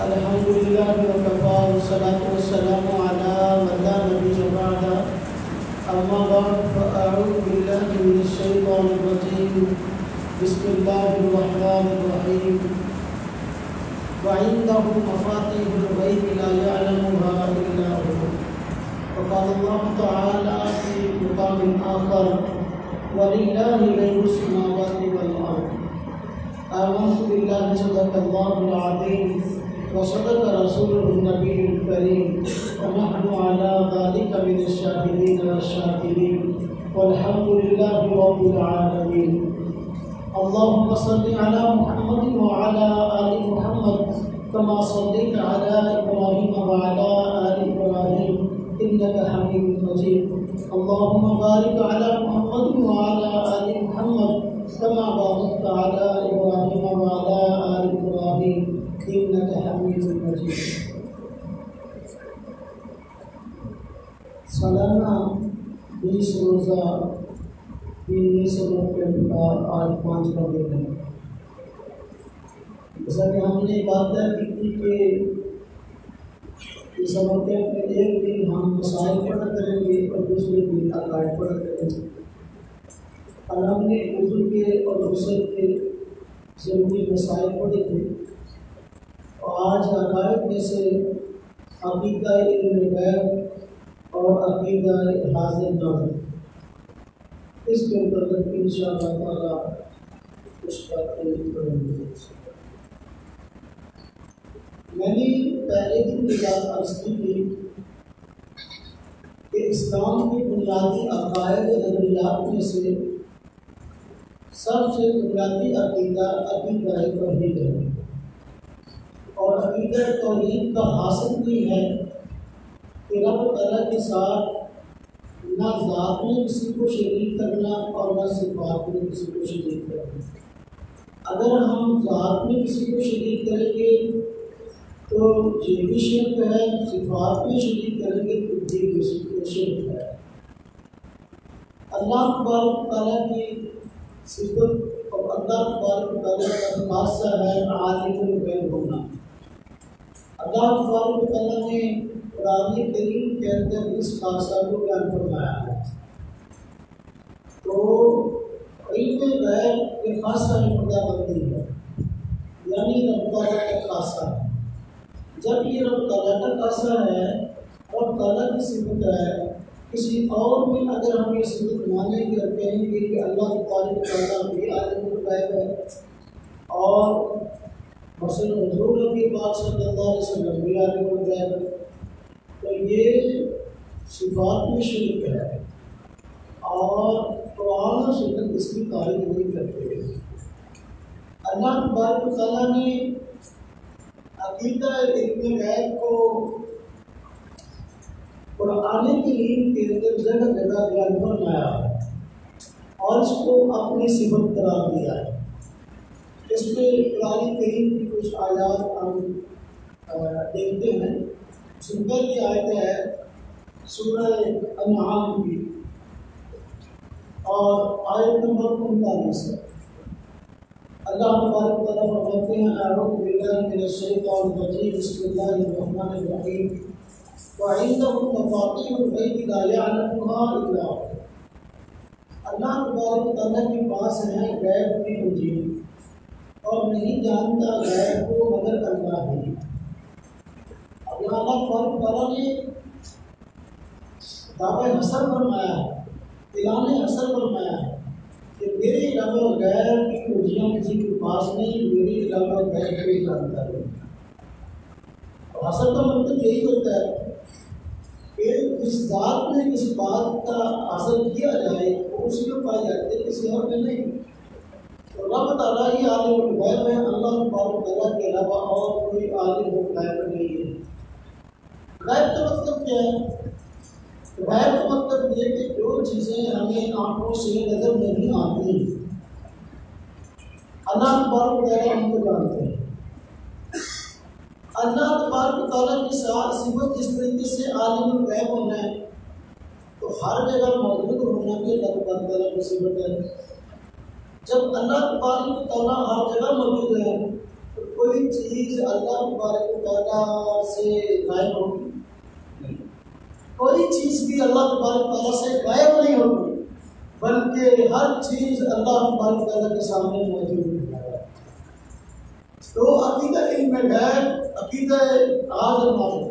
अल्हम्दुलिल्लाह वकफ़ा वस्सलातु वस्सलामु अला मन ला नबिय्य बअदा अम्मा बअद फ़अऊज़ु बिल्लाहि मिनश शैतानिर रजीम बिस्मिल्लाहिर रहमानिर रहीम व इंदहु मफ़ातिहुल ग़ैबि ला यअलमुहा इल्ला हु वक़ाल अल्लाहु तआला फ़ी मक़ामिन आख़र वलिल्लाहि ग़ैबुस समावाति वल अर्द आमनतु बिल्लाहि सदक़ल्लाहुल अज़ीम व सदक़ रसूलुहुन नबियुल करीम व नहनु अला ज़ालिका मिनश शाहिदीन वश्शाकिरीन वल्हम्दुलिल्लाहि रब्बिल आलमीन। अल्लाहुम्मा सल्लि अला मुहम्मद व अला आलि मुहम्मद कमा सल्लैता अला इब्राहीम व अला आलि इब्राहीम इन्नका हमीदुम मजीद। अल्लाहुम्मा बारिक अला मुहम्मद व अला आलि मुहम्मद कमा बारकता अला इब्राहीम व अला आलि इब्राहीम इन्नका हमीदुम मजीद। सालाना 20 रोज़ा 19 रुपये का आज 5 दिन है। जैसा कि हमने बात की कि इस वक्त में एक दिन हम मसाइल पढ़ा करेंगे और दूसरे दिन अकायद पढ़ा करेंगे। और हमने उर्दू के और गुस्ल के ज़रूरी मसाइल पढ़े थे और आज अकायद में से अक़ीदा इल्म गैब और अक़ीदा हाज़िर नाज़िर इसके ऊपर इंशाअल्लाह ताला कुछ बातें करेंगे। मैंने पहले दिन की बात अर्ज़ की थी कि इस्लाम के बुनियादी अक़ायद नज़रियात में से सबसे बुनियादी अक़ीदा अक़ीदा तौहीद है और अक़ीदा तौहीद का हासिल भी है कि रब तआला के साथ ना ज़ात में किसी को शरीक करना और ना सिफ़ात में किसी को शरीक करना। अगर हम ज़ात में किसी को शरीक करेंगे तो ये भी शिर्क है, सिफ़ात में शरीक करेंगे तो ये भी शिर्क है। अल्लाह तबारक तआला की सिफ़त और अल्लाह तबारक तआला का खासा है आलिमुल गैब होना। अल्लाह तबारक तआला ने कुरान करीम के अंदर इस खासा को बयान फरमाया है। तो इल्म गैब के खासा मुद्दाबंदी है, यानी रब तआला का खासा है। जब ये रब तआला का खासा है, रब तआला की सिफ़त है, किसी और में अगर हम ये सिफ़त मानेंगे और कहेंगे कि अल्लाह तबारक तआला भी आलिमुल गैब है और मसलन हुज़ूर नबी पाक सल्लल्लाहु अलैहि वसल्लम भी आलिमुल गैब है, तो ये सिफ़ात में शिर्क है और कुरान और सुन्नत इसकी तारीफ नहीं करते। अल्लाह तबारक तआला ने अक़ीदा इल्म गैब को कुरान करीम के अंदर जगह जगह बयान फरमाया है और इसको अपनी सिफ़त करार दिया है। इसमें कुरान करीम की कुछ आयात हम देखते हैं। सुंदर की आयत है सूरह अनआम की और आयत नंबर 39 है। अल्लाह तबारक तआला फरमाते हैं अऊज़ु बिल्लाहि मिनश शैतानिर रजीम बिस्मिल्लाहिर रहमानिर रहीम व इंदहु मफ़ातिहुल ग़ैबि ला यअलमुहा इल्ला हु। अल्लाह तबारक तआला के पास है गैब की कुंजी और नहीं जानता गैब को मगर अल्लाह ही। अल्लाह तबारक तआला ने दावे हसर फरमाया है, ऐलान हसर फरमाया है कि मेरे अलावा गैर की कुंजियाँ किसी के पास नहीं, मेरे अलावा गैर कोई जानता है। और हसर का मतलब यही होता है कि जिस बात में किस बात का हासिल किया जाए वो उसी में पाई जाती है, किसी और में नहीं। तो रब तआला ही आलिमुल गैब है, अल्लाह तबारक तआला के अलावा और कोई आलिमुल गैब नहीं है। गैब का मतलब क्या है? गैब का मतलब ये कि जो चीज़ें हमें आँखों से नजर नहीं आती अल्लाह तबारक तआला हमको जानते हैं। अल्लाह तबारक तआला के साथ सिफ़त इस तरीके से आलिमुल गैब होना है तो हर जगह मौजूद होना भी अल्लाह तबारक तआला की सिफ़त है। जब अल्लाह तबारक तआला हर जगह मौजूद है तो कोई चीज अल्लाह तबारक व तआला से गायब होगी नहीं, कोई चीज भी अल्लाह तबारक व तआला से गायब नहीं होगी, बल्कि हर चीज अल्लाह तबारक व तआला के सामने मौजूद है। तो अकीदा इल्म गैब, अकीदा आज मालूम,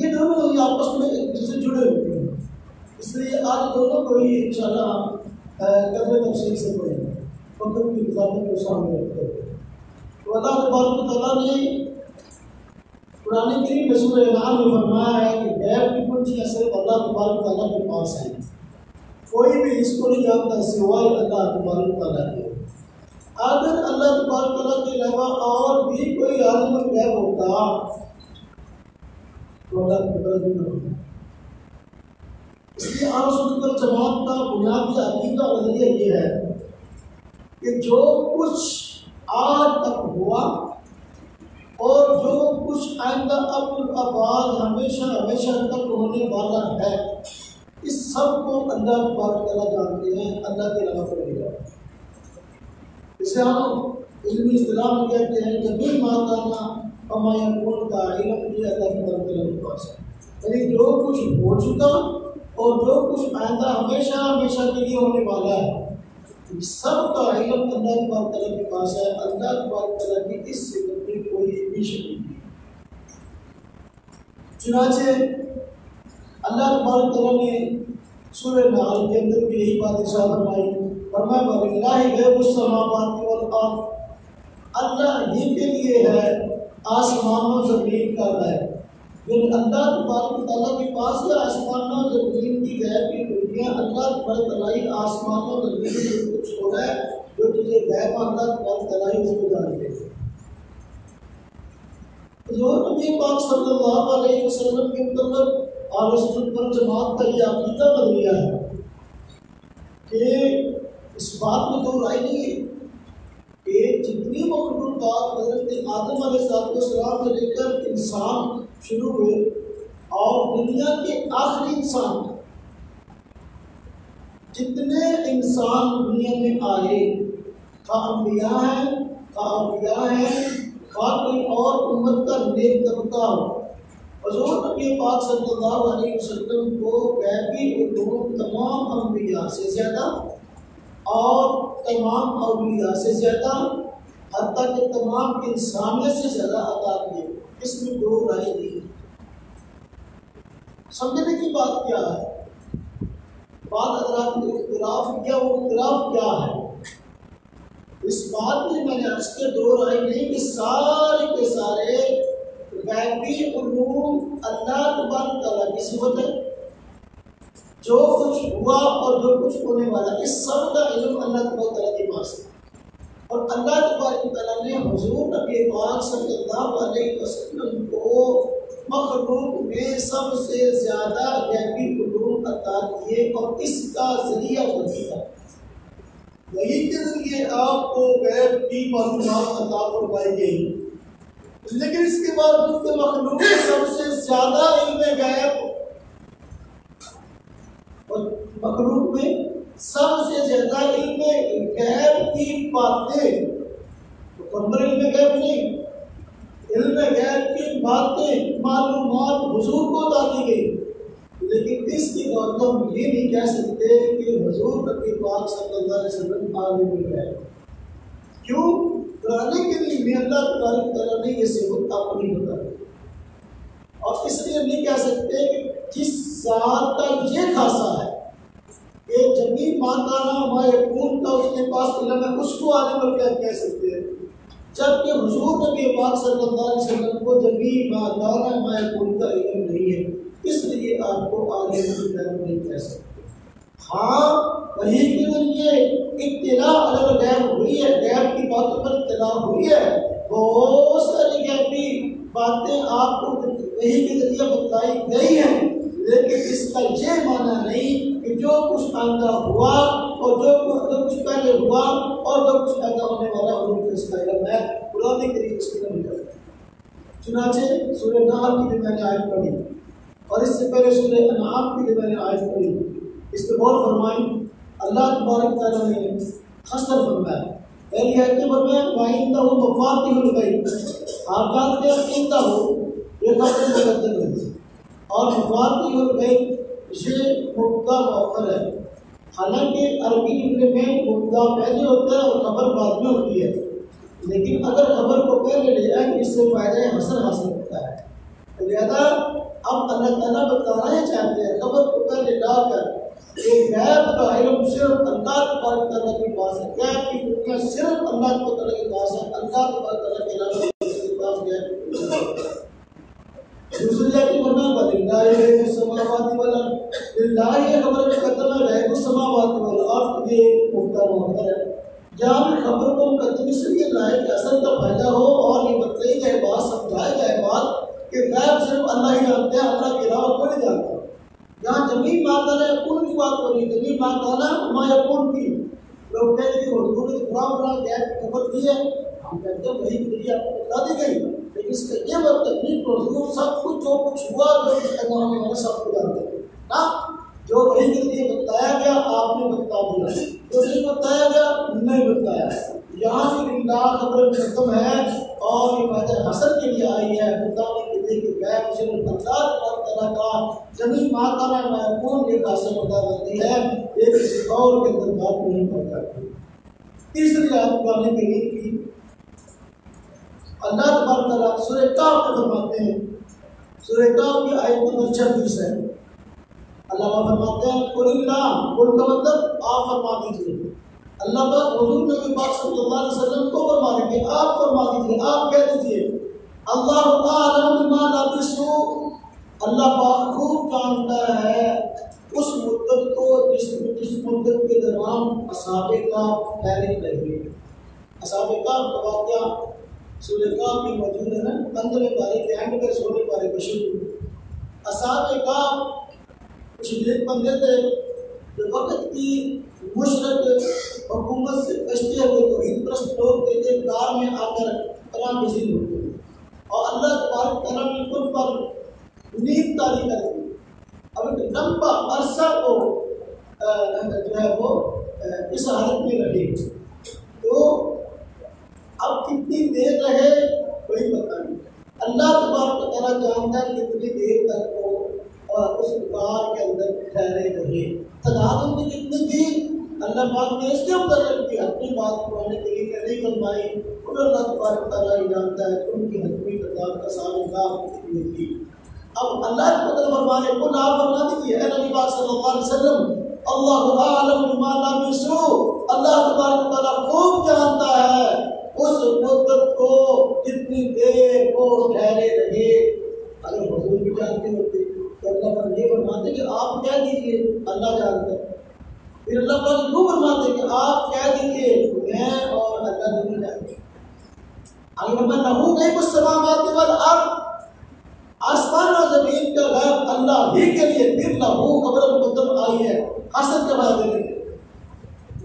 ये दोनों ही आपस में एक दूसरे से जुड़े हुए हैं, इसलिए आज दोनों को ही इंशाअल्लाह कदर तफसील से पढ़ेंगे और की किताबों को सामने रखते हैं। तो अल्लाह तबारक व तआला ने कुरान करीम में सूरह अनआम में फरमाया है कि गैब की कुंजियां सिर्फ अल्लाह तबारक व तआला के पास हैं, कोई भी इसको नहीं जानता सिवाय अल्लाह तबारक व तआला के। अगर अल्लाह तबारक व तआला के अलावा और भी कोई आलिम गैब होता तो अल्लाह तबारक व तआला, इसलिए अहले सुन्नत वल जमात का बुनियादी अकीदा और नजरिया ये है कि जो कुछ आज तक हुआ और जो कुछ आइंदा अब हमेशा हमेशा तक होने वाला है, इस सब को अल्लाह तबारक व तआला जानते हैं, अल्लाह के अलावा कोई नहीं जानता। इसे हम इल्मी इस्तिलाह में कहते हैं जमीन माताना अमायकून का इल्म भी अल्लाह तबारक व तआला के पास है, यानी जो कुछ हो चुका और जो कुछ आइंदा हमेशा हमेशा के लिए होने वाला है, सब का इल्म अल्लाह तबारक व तआला के पास है। अल्लाह तबारक व तआला की इस सिफत में कोई भी शक नहीं। चुनाचे अल्लाह तबारक व तआला ने सूरह नाल के अंदर भी यही बात इरशाद फरमाई, फरमाया वलिल्लाहि गैबुस समावाति वल अर्द, अल्लाह ही के लिए है आसमानों ज़मीन का गैब। अल्लाह तबारक व तआला के पास है आसमानों ज़मीन की गैब की कुंजियां। अल्लाह तबारक व तआला आसमानों ज़मीन में कुछ हो रहा है जो तुझे गैब अल्लाह तबारक व तआला उसको जानते हैं। हुज़ूर नबी पाक सल्लल्लाहु अलैहि वसल्लम के मतलब अहले सुन्नत वल जमात का ये अकीदा बन गया है कि इस बात में कोई राय नहीं है कि जितनी मखलूक़ात हज़रत आदम अलैहिस्सलाम से लेकर इंसान शुरू हुए और दुनिया के आखिरी इंसान जितने इंसान दुनिया में आए, खा अंबिया हैं, खा कोई और उम्मत का नेक तबका हो, हुज़ूर नबी पाक सल्लल्लाहु अलैहि वसल्लम को गैबी उलूम तमाम अंबिया से ज़्यादा और तमाम औलिया से ज़्यादा, हत्ता कि तमाम इंसानियत से ज़्यादा अता किए। इसमें दो राय नहीं। समझने की बात क्या है? बात अगर इख्तिलाफ क्या, वो इख्तिलाफ क्या है? इस बात में मैंने अर्ज़ किया दो राय नहीं कि सारे के सारे गैबी उलूम अल्लाह तबारक व तआला की सिफत है। जो कुछ हुआ और जो कुछ होने वाला, इस सब का इल्म अल्लाह तबारक व तआला के पास है। और अल्लाह तबारक व तआला ने हुज़ूर नबी पाक सल्लल्लाहु अलैहि वसल्लम को मखलूक में सबसे ज़्यादा गैबी उलूम अता किए और इसका ज़रिया वही है, वही के ज़रिए आपको गैब की मालूमात अता फरमाई गई। लेकिन इसके बाद उसके मखलूक में सबसे ज़्यादा इल्म गैब और मखलूक में सबसे ज़्यादा इल्म गैब की बातें, मुकम्मल इल्म गैब नहीं, इल्म गैब की बातें मालूमात हुजूर को अता की गई। लेकिन इसके बाद हम ये नहीं कह सकते कि हुजूर नबी पाक सल्लल्लाहु अलैहि वसल्लम आलिम गैब। क्यों? कुरान करीम में अल्लाह तबारक व तआला ने ये सिफत अपनी बताई, और इसलिए नहीं कह सकते कि जिस ज़ात का ये खासा है कि जमीन माताना मायकून का उसके पास इल्म है, उसको आलिम गैब कह सकते हैं। जबकि हुजूर नबी पाक सल्लल्लाहु अलैहि वसल्लम को जमीन माताना मायकून का इल्म नहीं है, इसलिए आपको आलिम गैब नहीं कह सकते। हाँ, वही के जरिए इत्तिला अलल गैब हुई है, गैब की बातों पर इत्तिला हुई है, बहुत सारी गैबी बातें आपको वही के जरिए बताई गई हैं। लेकिन इसका ये माना नहीं कि जो कुछ आइंदा हुआ और जो कुछ पहले हुआ और जो कुछ आइंदा होने वाला उनको इसका इल्म है। कुरान करीम इसकी नहीं करता। चुनाचे सूरह नाल की भी मैंने आयत पढ़ी और इससे पहले सूरह अनआम की भी मैंने आयत पढ़ी। इस पर गौर फरमाएं, अल्लाह तबारक व तआला ने हसर फरमाया पहली आयत में फरमाया वाइन तो मफातिहुल गैब, आप जानते हैं इंदा हो ये खबर मुकद्दर है और मफातिहुल गैब ये मुब्तदा मुअख्खर है। हालांकि अरबी लिखने में मुब्तदा पहले होता है और खबर बाद में होती है, लेकिन अगर खबर को पहले ले आए इससे फायदा हसन हासिल होता है। तो लिहाजा अब अल्लाह ताला बताना ही चाहते हैं खबर को पहले लाकर एक गैब का इल्म सिर्फ अल्लाह तआला के पास है। गैब की दुनिया सिर्फ अल्लाह तआला के पास है, अल्लाह तआला के अलावा किसी के पास गैब। दूसरी आयत में फरमाया वलिल्लाहि गैबुस समावाति वल अर्द, लिल्लाहि खबर मुकद्दम है गैबुस समावाति वल अर्द, ये मुब्तदा मुअख्खर है। जहाँ भी खबर को मुकद्दम इसलिए लाए कि असल का फायदा हो और ये बताई जाए बात, समझाई जाए बात कि गैब सिर्फ अल्लाह ही जानते हैं, अल्लाह के अलावा कोई नहीं जानता। यहाँ जमीन माताना यकून की बात करी, जमीन माताना मा यकून की लोग कहते हैं हुजूर ने फलां गैब की खबर दी है, हम कहते हैं वही की आपको बता दी गई, लेकिन इसका ये बात तकलीफ हुजूर सब कुछ जो कुछ हुआ जो इसका नाम है सब कुछ जानते हैं ना। जो वही के लिए बताया गया आपने बता दिया, जो नहीं बताया गया नहीं बताया। यहाँ की लिल्लाह खबर मुकद्दम है और ये फायदा हसन के लिए आई है, बताने के लिए कि गैब सिर्फ अल्लाह तआला का जमीन माताना महकूम ये खासा बता देती है, एक किसी और के अंदर बात नहीं करता। तीसरी आयत कुरान करीम की अल्लाह तआला सूरह काफ में फरमाते हैं, सूरह काफ की आयत नंबर 26 है। अल्लाह फरमाते हैं कुलिल्लाह, कुल का मतलब आप फरमा दीजिए। अल्लाह पाक हुजूर नबी पाक सल्लल्लाहु अलैहि वसल्लम को फरमा देंगे, आप फरमा दीजिए, आप कह दीजिए अल्लाहु आलम बिमा लबिसू, अल्लाह पाक खूब जानता है उस मुद्दत को जिस मुद्दत के दौरान असहाबे का ठहरे रहे। असहाबे का वाक़या सूरह काफ में मौजूद है ना, 15वें पारे के एंड में 16वें पारे का शुरू। असहाबे का कुछ नेक बंदे थे जो वक्त की मुशरक हुकूमत से बचते हुए तौहीद परस्त लोग थे, कार में आकर पनाह गुज़ीर होते और अल्लाह तबारक तआला ने उन पर नींद तारी कर दी। अब एक लंबा अरसा को जो है वो इस हालत में रहे, तो अब कितनी देर रहे कोई पता नहीं। अल्लाह तबारक तआला जानता है कितनी देर तक वो उस कार के अंदर ठहरे रहे। तादाद उनकी कितनी थी अल्लाह पाक ने इसके मुताबिक की अपनी बात कहने के लिए नहीं फरमाई, और अल्लाह तबारक तआला ही जानता है उनकी हकीमी तादाद का साबिका कितनी थी। अब अल्लाह तआला फरमाए को ना फरमा दीजिए है नबी पाक सल्लल्लाहु अलैहि वसल्लम अल्लाहु आलम बिमा लबिसू, अल्लाह तबारक तआला खूब जानता है उस मुद्दत को कितनी देर वो ठहरे रहे। अगर हुजूर भी जानते होते तो अल्लाह पर ये फरमाते कि आप कह दीजिए अल्लाह जानता है, फिर अल्लाह पर यूँ फरमाते कि आप कह दीजिए मैं और अल्लाह नहीं जानते। आगे फरमाया लहू गैबुस समावाति वल अर्द, आसमान और जमीन का गैब अल्लाह ही के लिए। फिर लहू खबर मुकद्दम आई है हसन के बाद देने के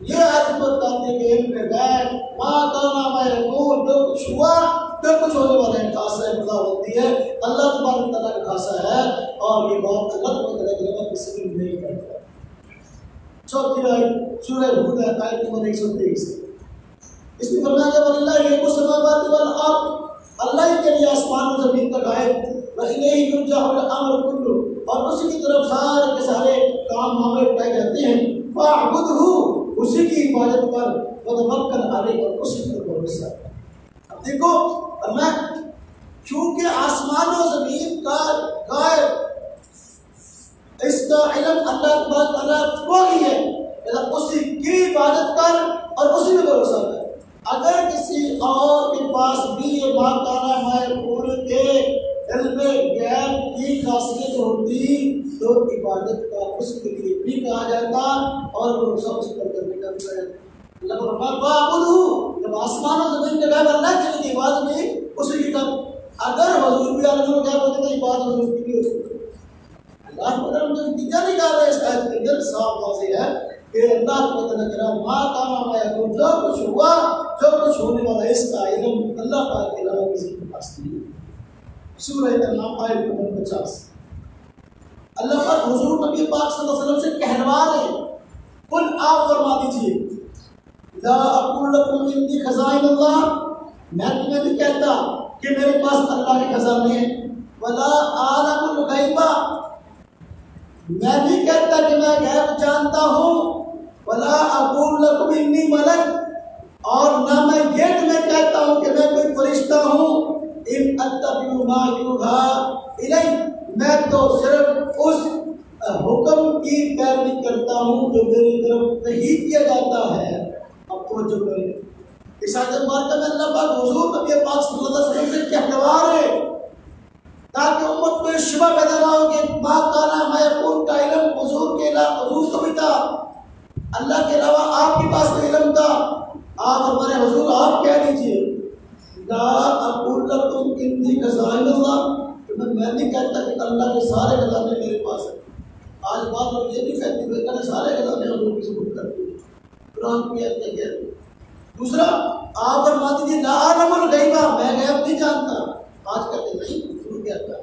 ये आयत बताते हैं कि इल्म गैब मा काना मा यकून, जो कुछ हुआ जो कुछ होने वाला है खासा खुदा होती है, अल्लाह तबारक तआला का खासा है और ये बात अल्लाह तबारक तआला किसी भी नहीं करता। चौथी आयत सूरह हूद आयत नंबर 123, इसमें फरमाया गया वलिल्लाहि गैबुस समावाति वल अर्द, अल्लाह ही के लिए आसमान और जमीन का गायब, व इलैहि युरजअुल अम्र कुल्लु, और उसी की तरफ सारे के सारे काम मामले उठाए जाते हैं। फअबुदहु, उसी की इबादत कर, व तवक्कल अलैहि, और उसी पर भरोसा कर। अब देखो मैं चूंकि आसमान और जमीन का गायब इसका इल्म अल्लाह तआला को ही है, उसी की इबादत कर और उसी पर भरोसा कर। अगर किसी और के पास भी ये माकाना मायकून के इल्म गैब की खासियत होती तो इबादत का उसके लिए भी कहा जाता और भरोसा उस पर करने का भी जब आसमान और जमीन के गैब अल्लाह के लिए इबादत नहीं उसी की कर। अगर हुजूर भी आलम में गैब होते तो इबादत हुजूर की भी होती। अल्लाह तआला ने नतीजा निकाला है इस आयत के अंदर, साफ वाज़ेह है कि अल्लाह तआला करा मा काना मा यकून, जो कुछ हुआ जो कुछ होने वाला इसका इल्म अल्लाह पाक के अलावा किसी के पास नहीं। सूरह अन-नाम आयत नंबर 50, अल्लाह पाक हुजूर नबी पाक सल्लल्लाहु अलैहि वसल्लम से कहलवा रहे, कुल आप फरमा दीजिए ला अक़ूलु लकुम इंदी खज़ाइनुल्लाह, मैं तुम्हें नहीं कहता कि मेरे पास अल्लाह के खजाने हैं। वला आलमुल गैबा, मैं नहीं कहता कि मैं गैब जानता हूँ। वला अक़ूलु लकुम इन्नी मलक, और ना मैं ये तुम्हें कहता हूँ कि मैं कोई फरिश्ता हूँ। इन अत्तबिउ मा यूहा इलै, मैं तो सिर्फ उस हुक्म की पैरवी करता हूँ जो मेरी तरफ वही किया जाता है। अब तो जो करें इस आयत मुबारक में अल्लाह पाक हुजूर नबी पाक सल्लल्लाहु अलैहि वसल्लम से कहवा रहे ताकि उम्मत को शुबा पैदा ना हो कि मा काना मयकून का इल्म हुजूर के अलावा, हुजूर को भी था, अल्लाह के अलावा आपके पास तो इल्म था। आप हमारे हुजूर आप कह दीजिए ला अक़ूलु लकुम इंदी खज़ाइनुल्लाह, मैं नहीं कहता कि अल्लाह के सारे खजाने मेरे पास है। आज बात लोग ये भी कहते हैं कि सारे खजाने हुजूर की सबूत करते हैं, कुरान की आयत कहते हैं। दूसरा, आप फरमा दीजिए ला आलमुल गैबा, मैं गैब नहीं जानता। आज कहते नहीं, हुजूर कहता है।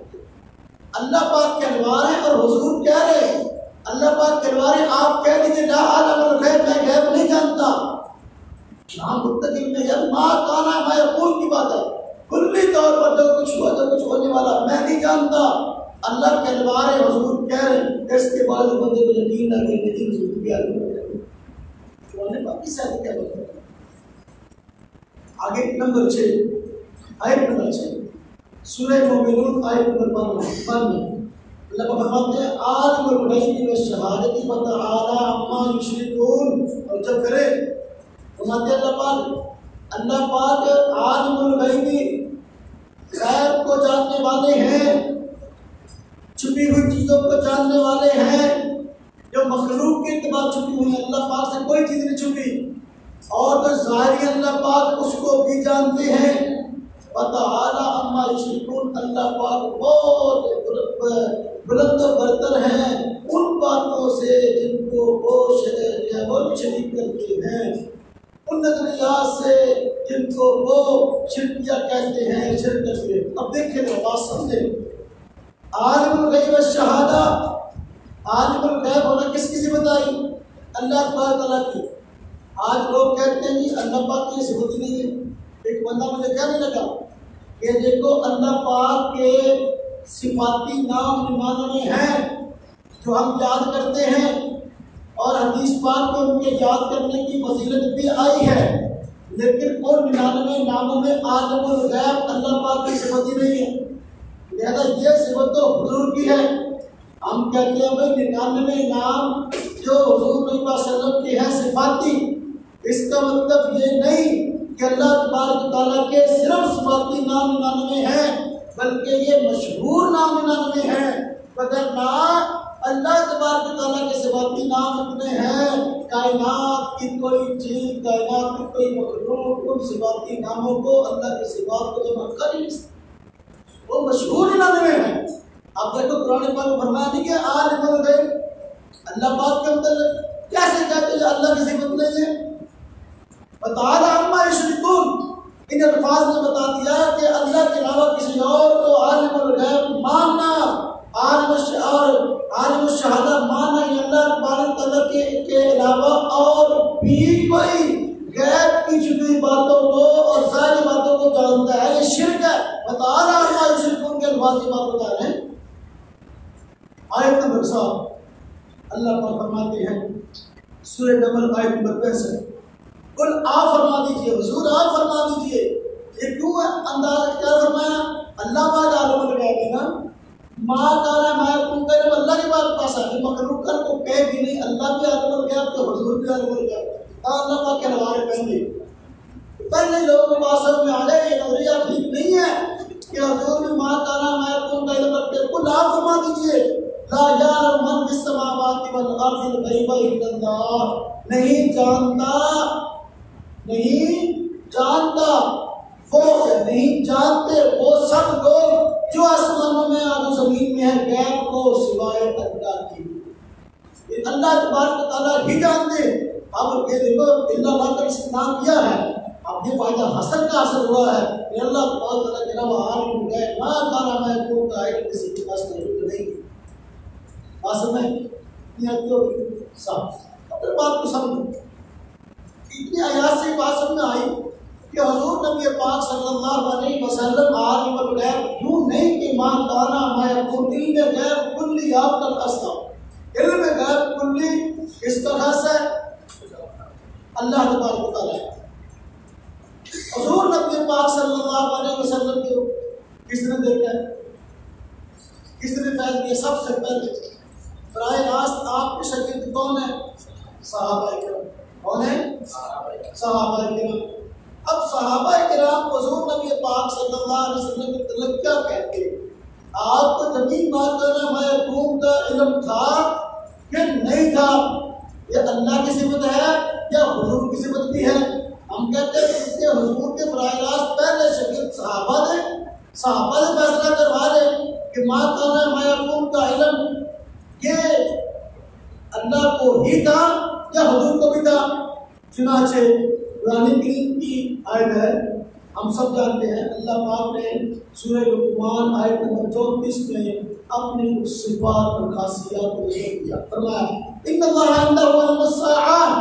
अल्लाह पाक कहवा रहे हैं और हुजूर कह रहे हैं। अल्लाह पाक कहवा रहे हैं, आप कह दीजिए ला आलमुल गैब, मैं गैब नहीं जानता। नाम मुत्तकिल में यह मा काना मयकून की बात है, कुल्ली तौर पर जो कुछ हुआ, जो कुछ होने वाला मैं नहीं जानता। अल्लाह कहवा रहे, हुजूर कह रहे हैं। इसके बाद बंदे को यकीन ना करने की हुजूर की आदत है। बाकी साथ क्या बताया आगे नंबर 6, आयत नंबर 6 सूरह मोमिनून आयत नंबर 5 में अल्लाह पाक फरमाते हैं आलिमुल गैबि व शहादति फतआला अम्मा युशरिकून। और जब करे फरमाते अल्लाह पाक आलिमुल गैबि, गैब को जानने वाले हैं, छुपी हुई चीज़ों को जानने वाले हैं, जो मखलूक के इत्तिबा छुपी हुई है। अल्लाह पाक से कोई चीज़ नहीं छुपी, और जो ज़ाहिरी अल्लाह पाक उसको भी जानते हैं। फतआला अम्मा युशरिकून, अल्लाह पाक बहुत बुलंद बरतर हैं उन बातों से जिनको वो शरीक करते हैं, उन नजरियात से जिनको वो शिरकिया कहते हैं, शिरक करते हैं। अब देखें तो बात समझें। आलिमुल गैब व शहादा, आलिमुल गैब होना किसकी सिफत आई? अल्लाह ताला की। आज लोग कहते हैं कि अल्लाह पाक की सिफत ही नहीं है। एक बंदा मुझे कहने लगा कि देखो अल्लाह पाक के सिफाती नाम निमाने में हैं जो हम याद करते हैं, और हदीस पाक में उनके याद करने की फजीलत भी आई है, लेकिन उन 99 नामों में आलिमुल गैब अल्लाह पाक की सिफत ही नहीं है। लिहाजा ये सिफत तो हुजूर की है। हम कहते हैं भाई 99 नाम जो हुजूर नबी वसल्लम के हैं सिफाती, इसका मतलब ये नहीं कि अल्लाह तबारक तआला के सिर्फ सिफाती नाम 99 हैं, बल्कि ये मशहूर नाम 99 हैं। वगरना अल्लाह तबारक तआला के सिफाती नाम इतने हैं, कायनात की कोई चीज, कायनात की कोई मखलूक उन सिफाती नामों को, अल्लाह के सिफात को जमा कर ही नहीं सकती। वो मशहूर 99 हैं। अब देखो कुरान पाक में फरमाया नहीं कि आलिमुल गैब, अल्लाह पाक के अंदर कैसे कहते हैं अल्लाह की सिफत नहीं है। फतआला अम्मा युशरिकून, इन अल्फाज ने बता दिया कि अल्लाह के अलावा किसी और को आलिमुल गैब मानना, आलिमुल शहादा मानना, अल्लाह तबारक तआला के अलावा और भी कोई गैब की छुपी बातों को और सारी बातों को जानता है, ये शिर्क है। फतआला अम्मा युशरिकून के अल्फाज की बात बता रहे हैं। आयत नंबर 7 अल्लाह पाक फरमाते हैं सूरह नमल आयत नंबर 65, कुल आप फरमा दीजिए, हुजूर आप फरमा दीजिए। ये क्यों है अंदाज क्या फरमाया? अल्लाह पाक आलिमुल गैब है ना, मा काना मयकून का जब अल्लाह के पास है, मखलूक कर तो कह भी नहीं अल्लाह भी आलिमुल गैब तो हुजूर भी आलिमुल गैब। अल्लाह पाक के हवाले पहले लोगों को बात समझ में आ गए ये नजरिया ठीक नहीं है कि हुजूर भी मा काना मयकून का इल्म रखते। कुल आप फरमा दीजिए ला यार मन फिस समावाति वल अर्दिल गैब इल्लल्लाह, नहीं जानता वो, नहीं जानते वो सब लोग जो आसमानों में और जमीन में है गैब को सिवाय अल्लाह की। अल्लाह तबारक तआला ही जानते। अब ये देखो अल्लाह का इस्तेमाल किया है, अब ये फायदा हसन का असर हुआ है कि अल्लाह तबारक तआला के अलावा आलिम गैब मा काना मयकून का इल्म किसी के पास नहीं। बात में यह तो साफ अपनी बात को समझो। इतनी आयात से बात समझ में आई कि हुजूर नबी पाक सल्लल्लाहु अलैहि वसल्लम आलिमुल गैब यूं नहीं कि मान ताना मैं इल्म गैब कुल्ली आपका खासा, इल्म गैब कुल्ली इसका खास है अल्लाह तबारक व तआला। हुजूर नबी पाक सल्लल्लाहु अलैहि वसल्लम को किसने देखा, किसने फैल दिया? सबसे पहले बराह रास्त आपके शागिर्द कौन है? सहाबाए किराम। कौन है? सहाबाए किराम। अब सहाबाए किराम हुजूर नबी पाक सल्लल्लाहु अलैहि वसल्लम के तलब क्या कहते हैं? आपको जमीन मारना महबूब का इल्म था कि नहीं था? ये अल्लाह की सिफत है या हुजूर की सिफत भी है? हम कहते हैं इसके हुजूर के बराह रास्त पहले शागिर्द सहाबा थे, सहाबा से फैसला करवा रहे कि मारना महबूब का इल्म ये अल्लाह को ही था या हुजूर को भी था। चुनाचे कुरान करीम की आयत है, हम सब जानते हैं, अल्लाह पाक ने सूरह लुक़मान आयत नंबर 34 में अपनी कुछ सिफात और खासियत को ज़िक्र किया। फरमाया इन्नल्लाह इंदहु इल्मुस्साअह,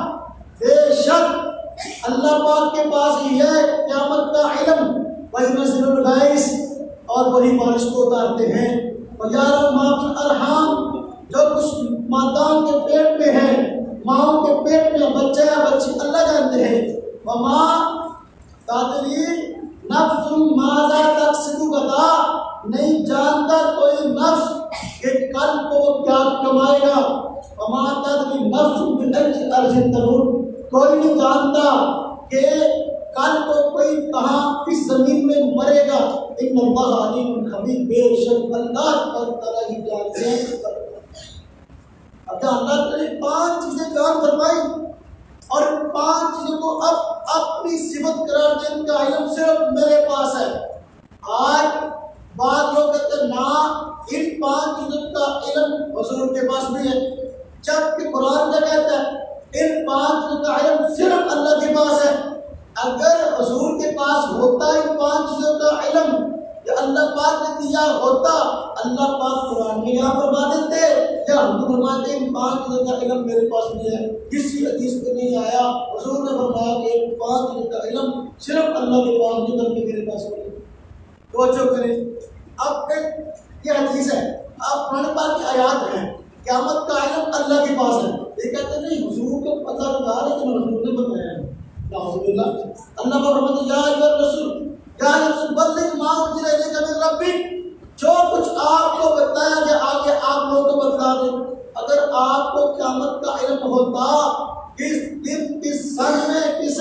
बेशक अल्लाह पाक के पास ही है क़यामत का इल्म, वयनज़िलुल गाइस, और वही बारिश को उतारते हैं, वयअलमु मा फिल अरहाम, जो कुछ माताओं के पेट में है, माओं के पेट में बच्चा या बच्ची अल्लाह जानते हैं। वमा तादरी नफ्सुन माज़ा तक्सिबु गदा, नहीं जानता कोई नफ्स कि कल को क्या कमाएगा। वमा तादरी नफ्सुन बिअय्यि अर्ज़िन तमूत, कोई नहीं जानता कि कल को कोई कहाँ किस जमीन में मरेगा। इन्नल्लाह अलीमुन खबीर, बेशक अल्लाह तआला ही जानते हैं। अल्लाह ने 5 चीजें बयान फरमाई और 5 चीजों को अब अपनी सिफत करार देने का इल्म सिर्फ मेरे पास है। आज बाद लोग कहते ना इन 5 चीजों का इल्म हुजूर के पास भी है, जबकि कुरान क्या कहता है? इन 5 चीजों का इल्म सिर्फ अल्लाह के पास है। अगर हुजूर के पास होता इन 5 चीजों का इल्म या अल्लाह पाक ने दिया होता, अल्लाह पाक कुरान में यहाँ फरमा देते या हम फरमाते इन 5 चीजों का इल्म मेरे पास नहीं है। किसी हदीस में नहीं आया, हुजूर ने फरमाया कि 5 चीजों का इल्म सिर्फ अल्लाह के पास नहीं बल्कि मेरे पास नहीं। तवज्जो करें, अब ये हदीस है, आप कुरान पाक की आयत है, क़यामत का इल्म अल्लाह के पास है। ये कहते नहीं हुजूर को पता लगा लेकिन हुजूर ने बताया है। नाउज़ुबिल्लाह। अल्लाह पाक फरमाते या अय्युहर रसूल जो कुछ आपको बताया गया आगे आप लोगों को बता दें। अगर आपको क़यामत का इल्म होता किस दिन किस सन में किस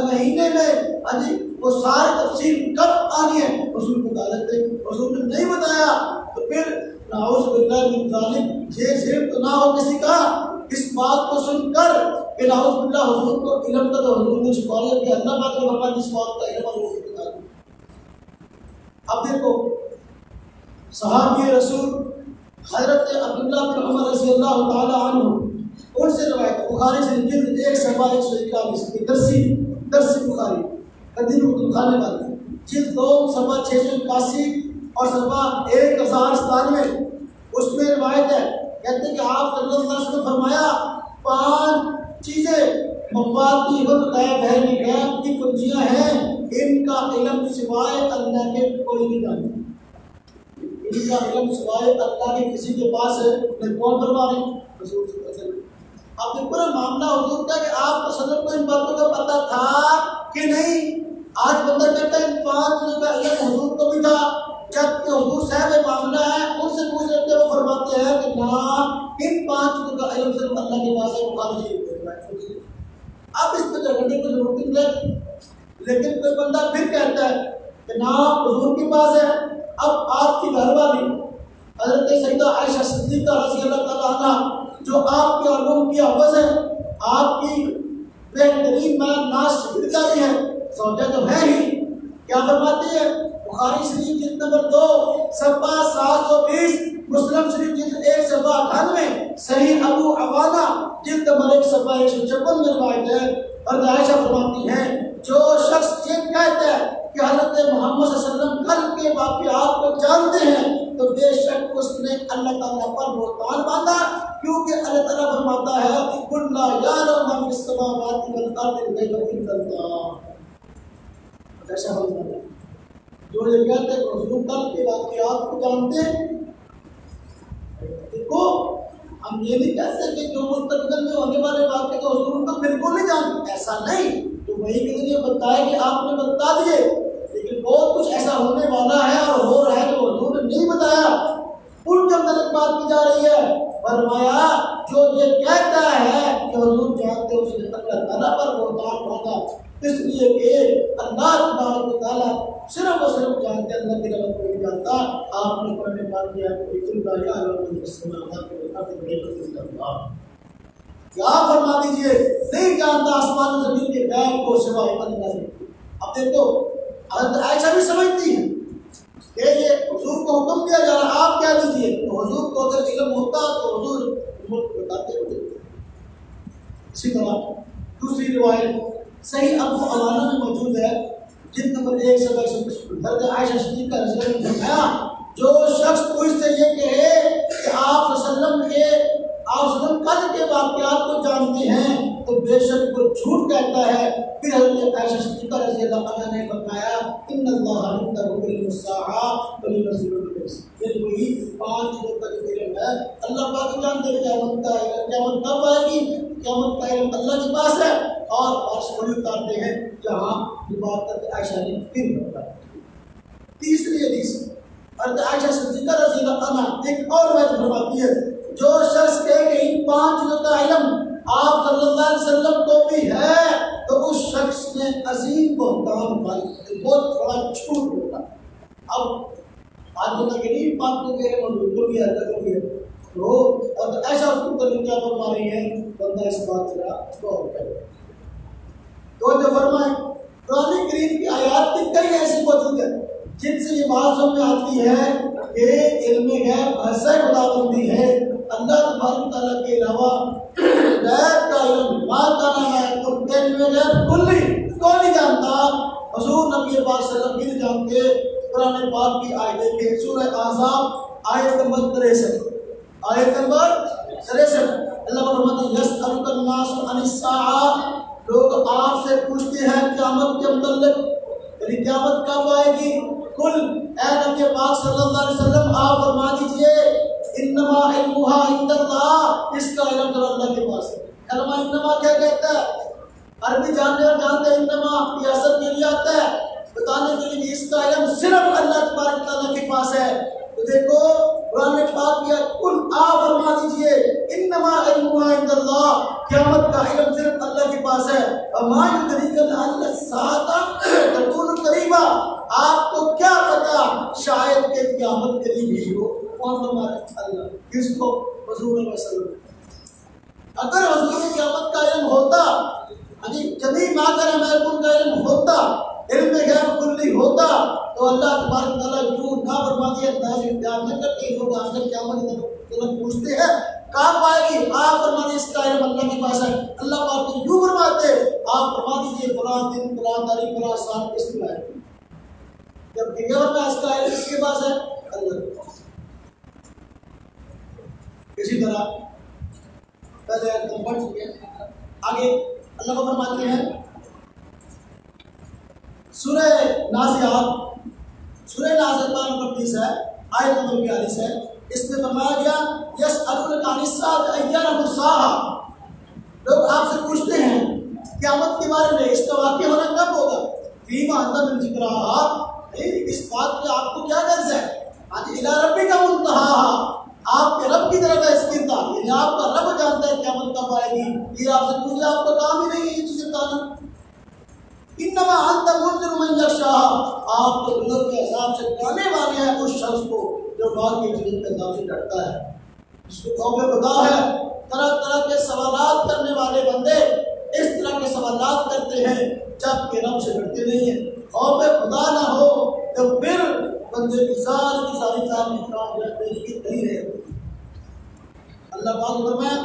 महीने में अजी वो सारी तफसील कब आनी है हुजूर बता देते। हुजूर ने नहीं बताया तो फिर नाउज़ुबिल्लाह मिन ज़ालिक, ये सिर्फ तो ना हो किसी का इस बात को सुनकर कि नाउज़ुबिल्लाह हुजूर को इल्म का तो हुजूर ने छुपा लिया कि अल्लाह पाक ने फरमाया जिस बात का इल्म है वो बता दो। अब देखो सहाबी रसूल हजरत अब्दुल्लाह बिन उमर रज़ियल्लाहु ताला अन्हु उनसे रवायत बुखारी से जिल्द 1 सफ़ा 141 की दरसी बुखारी कदीम खाने वाली जिल्द 2 सफ़ा 681 और सफ़ा 1097 उसमें रवायत है, कहते हैं कि आप सल्लल्लाहु अलैहि वसल्लम ने फरमाया 5 चीजें मफातिहुल गैब है, गैब की कुंजियां हैं, इनका इल्म सिवाय अल्लाह के कोई नहीं जानता। इनका इल्म सिवाय अल्लाह के किसी के पास है नहीं। कौन फरमा रहे? हुजूर सल्लल्लाहु अलैहि वसल्लम। अब ये पूरा मामला हुजूर का कि आप सल्लल्लाहु को इन बातों का पता था कि नहीं। आज बंदा कहता है इन 5 चीजों का इल्म हुजूर को भी था, जबकि हुजूर साहब मामला है उनसे पूछ लेते वो फरमाते हैं कि ना इन 5 चीजों का इल्म सिर्फ अल्लाह के पास है। अब इस पर झगड़ने की जरूरत नहीं है, लेकिन कोई बंदा फिर कहता है कि ना हुजूर के पास है। अब आपकी घरवाली हज़रत सैयदा आयशा सिद्दीक़ा रज़ियल्लाहु ताला अन्हा जो आपके उलूम की हफ़्ज़ है, आपकी बेहतरीन नाज़ सिद्दीक़ा भी है, सौजा तो है ही, क्या फरमाती है? बुखारी शरीफ जिल्द नंबर 2 सफ़ा 720, मुस्लिम शरीफ जिल्द 1 सफ़ा 98, सही अबू अवाना जिल्द नंबर 1 सफ़ा 156 में रवायत है। और आयशा फरमाती हैं जो शख्स ये कहता है कि हज़रत मोहम्मद सल्लल्लाहु अलैहि वसल्लम कल के वाक़ियात को जानते हैं तो बेशक उसने अल्लाह ताला पर बुहतान बांधा क्योंकि अल्लाह ताला फरमाता है कि कुल्ला यालम मन फिस समावाति वल अर्दि गैब इल्लल्लाह। ऐसा होता है जो ये कहते हैं हुजूर कल के वाक़यात को जानते हैं। देखो हम ये नहीं कहते कि जो मुस्तकबिल में होने वाले वाक़े को हुजूर तो बिल्कुल नहीं जानते, ऐसा नहीं। तो वही के जरिए बताया कि आपने बता दिए, लेकिन बहुत कुछ ऐसा होने वाला है और हो रहा है जो हुजूर ने नहीं बताया, उनके अंदर एक बात की जा रही है। फरमाया जो ये कहता है कि हुजूर जानते उसने अल्लाह ताला पर बुहतान बांधा, इसलिए कि अल्लाह तबारक व तआला सिर्फ और सिर्फ जानते, अल्लाह की रब को नहीं जानता। आपने कुरान पाक में क्या फरमा दीजिए, नहीं जानता आसमान जमीन के गैब को सिवाय अल्लाह से। अब देखो आयशा भी समझती है कि ये हुजूर को हुक्म दिया जा रहा है, आप क्या दीजिए। तो हुजूर को अगर इल्म होता तो हुजूर बताते होते। इसी तरह दूसरी रिवायत सही अबू अवाना में मौजूद है, जिन नंबर 161 हज़रत आयशा सिद्दीक़ा रज़ी अल्लाह अन्हा ने फरमाया, जो शख्स मुझसे ये कहे कि आप सल्लल्लाहु कल के वाक़यात को जानते हैं तो बेशक वो झूठ कहता है। फिर हज़रत आयशा सिद्दीक़ा रज़ी अल्लाह अन्हा ने फरमाया, इन्नल्लाह इंदहु इल्मुस्साआ व युनज़्ज़िलु ये वही 5 चीज़ों का जो इल्म है अल्लाह पाक जानते हैं। क़यामत का इल्म, क़यामत कब आएगी, क़यामत का इल्म अल्लाह के पास है। और अर्श वही उतारते हैं जहाँ बात करते आयशा ने फिर बताया। तीसरी हदीस हज़रत आयशा सिद्दीक़ा रज़ी अल्लाह अन्हा एक और बात फरमाती है, जो शख्स कहे कि इन 5 चीज़ों का इल्म आप सल्लल्लाहु अलैहि वसल्लम को भी है तो उस शख्स ने अजीम बुहतान पाई, बहुत बड़ा झूठ बोला। अब आज बोला कि नहीं 5 को कह रहे बिल्कुल भी हरकत हो गई तो और ऐसा उसको तो क्या फरमा रही है, बंदा इस बात का गौर करे। तो जो फरमाए कुरान करीम की आयत की कई ऐसी मौजूद है जिनसे ये बात समझ में आती है कि इल्म गैब ऐसा खुदाबंदी है, अल्लाह तबारक व तआला के अलावा गैब का इल्म माता नाम है तो इल्म गैब कुल्ली कोई नहीं जानता। हुजूर नबी पाक सल्लल्लाहु अलैहि वसल्लम भी जानते। कुरान पाक की आयत देखें, सूरह अहज़ाब आयत नंबर 63, आयत नंबर 63 अल्लाह फरमाते हैं यसअलुकन नासु अनिस्साआ, लोग आपसे पूछते हैं क़यामत के मुतल्लिक़, यानी क़यामत कब आएगी। कुल ए नबी पाक सल्लल्लाहु अलैहि वसल्लम आप फरमा दीजिए इन्नमा इल्मुहा इंदल्लाह, इसका इल्म तो अल्लाह के पास है। कलमा इन्नमा क्या कहता है, अरबी जानने और जानते हैं इन्नमा ये असर के लिए आता है बताने के लिए इसका इल्म सिर्फ अल्लाह तबारक व तआला के पास है। तो देखो कुरान में बात किया कुल आप फरमा दीजिए इन्नमा इल्मुहा इंदल्लाह, क़यामत का इल्म सिर्फ अल्लाह के पास है। वमा युद्रिकल अल्लाह साता तकुन करीबा, आपको क्या पता शायद के क़यामत करीब ही हो। कौन फरमाता अल्लाह, किसको, हुजूर सल्लल्लाहु। अगर हुजूर ने क़यामत का इल्म होता, अभी जमीन माकर महकूम का इल्म होता, इल्म गैब कुल्ली होता तो अल्लाह तबारक व तआला झूठ ना फरमा दिया न करके लोग आखिर क़यामत तक पूछते हैं कब आएगी। आप फरमा दीजिए इसका इल्म अल्लाह के पास है। अल्लाह पाक ने यूं फरमाते आप फरमा दीजिए फलां दिन फलां तारीख फलां साल किस दिन आएगी, जब दुनिया में इसका इल्म किसके पास है, अल्लाह के पास। इसी तरह पहले हम पढ़ चुके हैं, आगे अल्लाह फरमाते हैं सूरह नाज़ियात, सूरह नाज़ियात नंबर 30 है, आयत नंबर 42 है। इसमें फरमाया गया यसअलूनका अनिस्साअति अय्याना मुर्साहा, लोग आपसे पूछते हैं क़यामत के बारे में, इसका वाक़या होना कब होगा। फीमा अंता मिन ज़िक्रिहा, इस बात पे आपको क्या गर्ज है। आज इला रब्बिका मुंतहा, आपके रब की तरफ है इसकी ताक़, यानी आपका रब जानता है क़यामत कब आएगी। ये आपसे पूछे आपका काम ही नहीं है ये चीज़ें बताना। इन्नमा अंत मुंज़िरु मन यख्शाहा, आप तो दुनिया के हिसाब से डराने वाले हैं उस शख्स को जो वाकई जीवन के हिसाब से डरता है, इसको खौफ खुदा है। तरह तरह के सवालात करने वाले बंदे इस तरह के सवालात करते हैं जब के रब से डरते नहीं है। खौफ खुदा ना हो तो फिर बंदे की सारी काम नहीं रहे। अल्लाह पाक फरमाया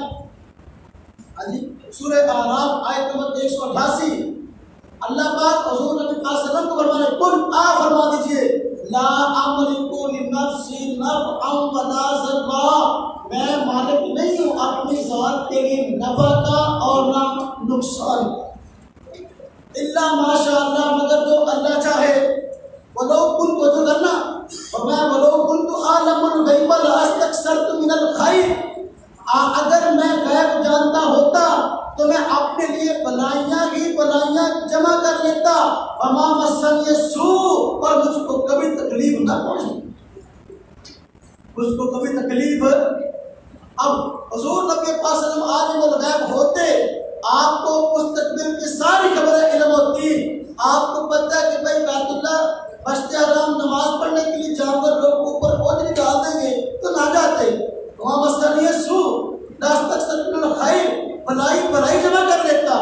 सूरह आराफ आयत नंबर 188, अल्लाह पाक हुजूर नबी पाक सल्लल्लाहु अलैहि वसल्लम को फरमाने कुल आ फरमा दीजिए ला अमलिकु लिनफ्सी नफ़अन वला ज़र्रा, मैं मालिक नहीं हूँ ज़ात के लिए नफा का और ना नुकसान, इल्ला माशाअल्लाह, मगर जो अल्लाह चाहे। वलो कुन को जो करना, और मैं वलो कुन तो आलमुल गैब लास्तक्सरतु मिनल खैर, अगर मैं गैब जानता होता तो मैं अपने लिए भलाइयाँ ही भलाइयाँ जमा कर लेता। वमा मस्सनी सू, और मुझको कभी तकलीफ ना पहुँची, मुझको कभी तकलीफ। अब हुजूर नबी पाक सल्लल्लाहु अलैहि वसल्लम आलिमुल गैब होते, आपको मुस्तकबिल की सारी खबरें इल्म होती। आपको पता है कि भाई बैतुल्लाह मस्जिद हराम नमाज पढ़ने के लिए जानवर लोग ऊपर ओझरी डाल देंगे तो ना जाते। वहाँ मस्जिद सू लास्तक्सरतु खैर, भलाई भलाई जमा कर लेता।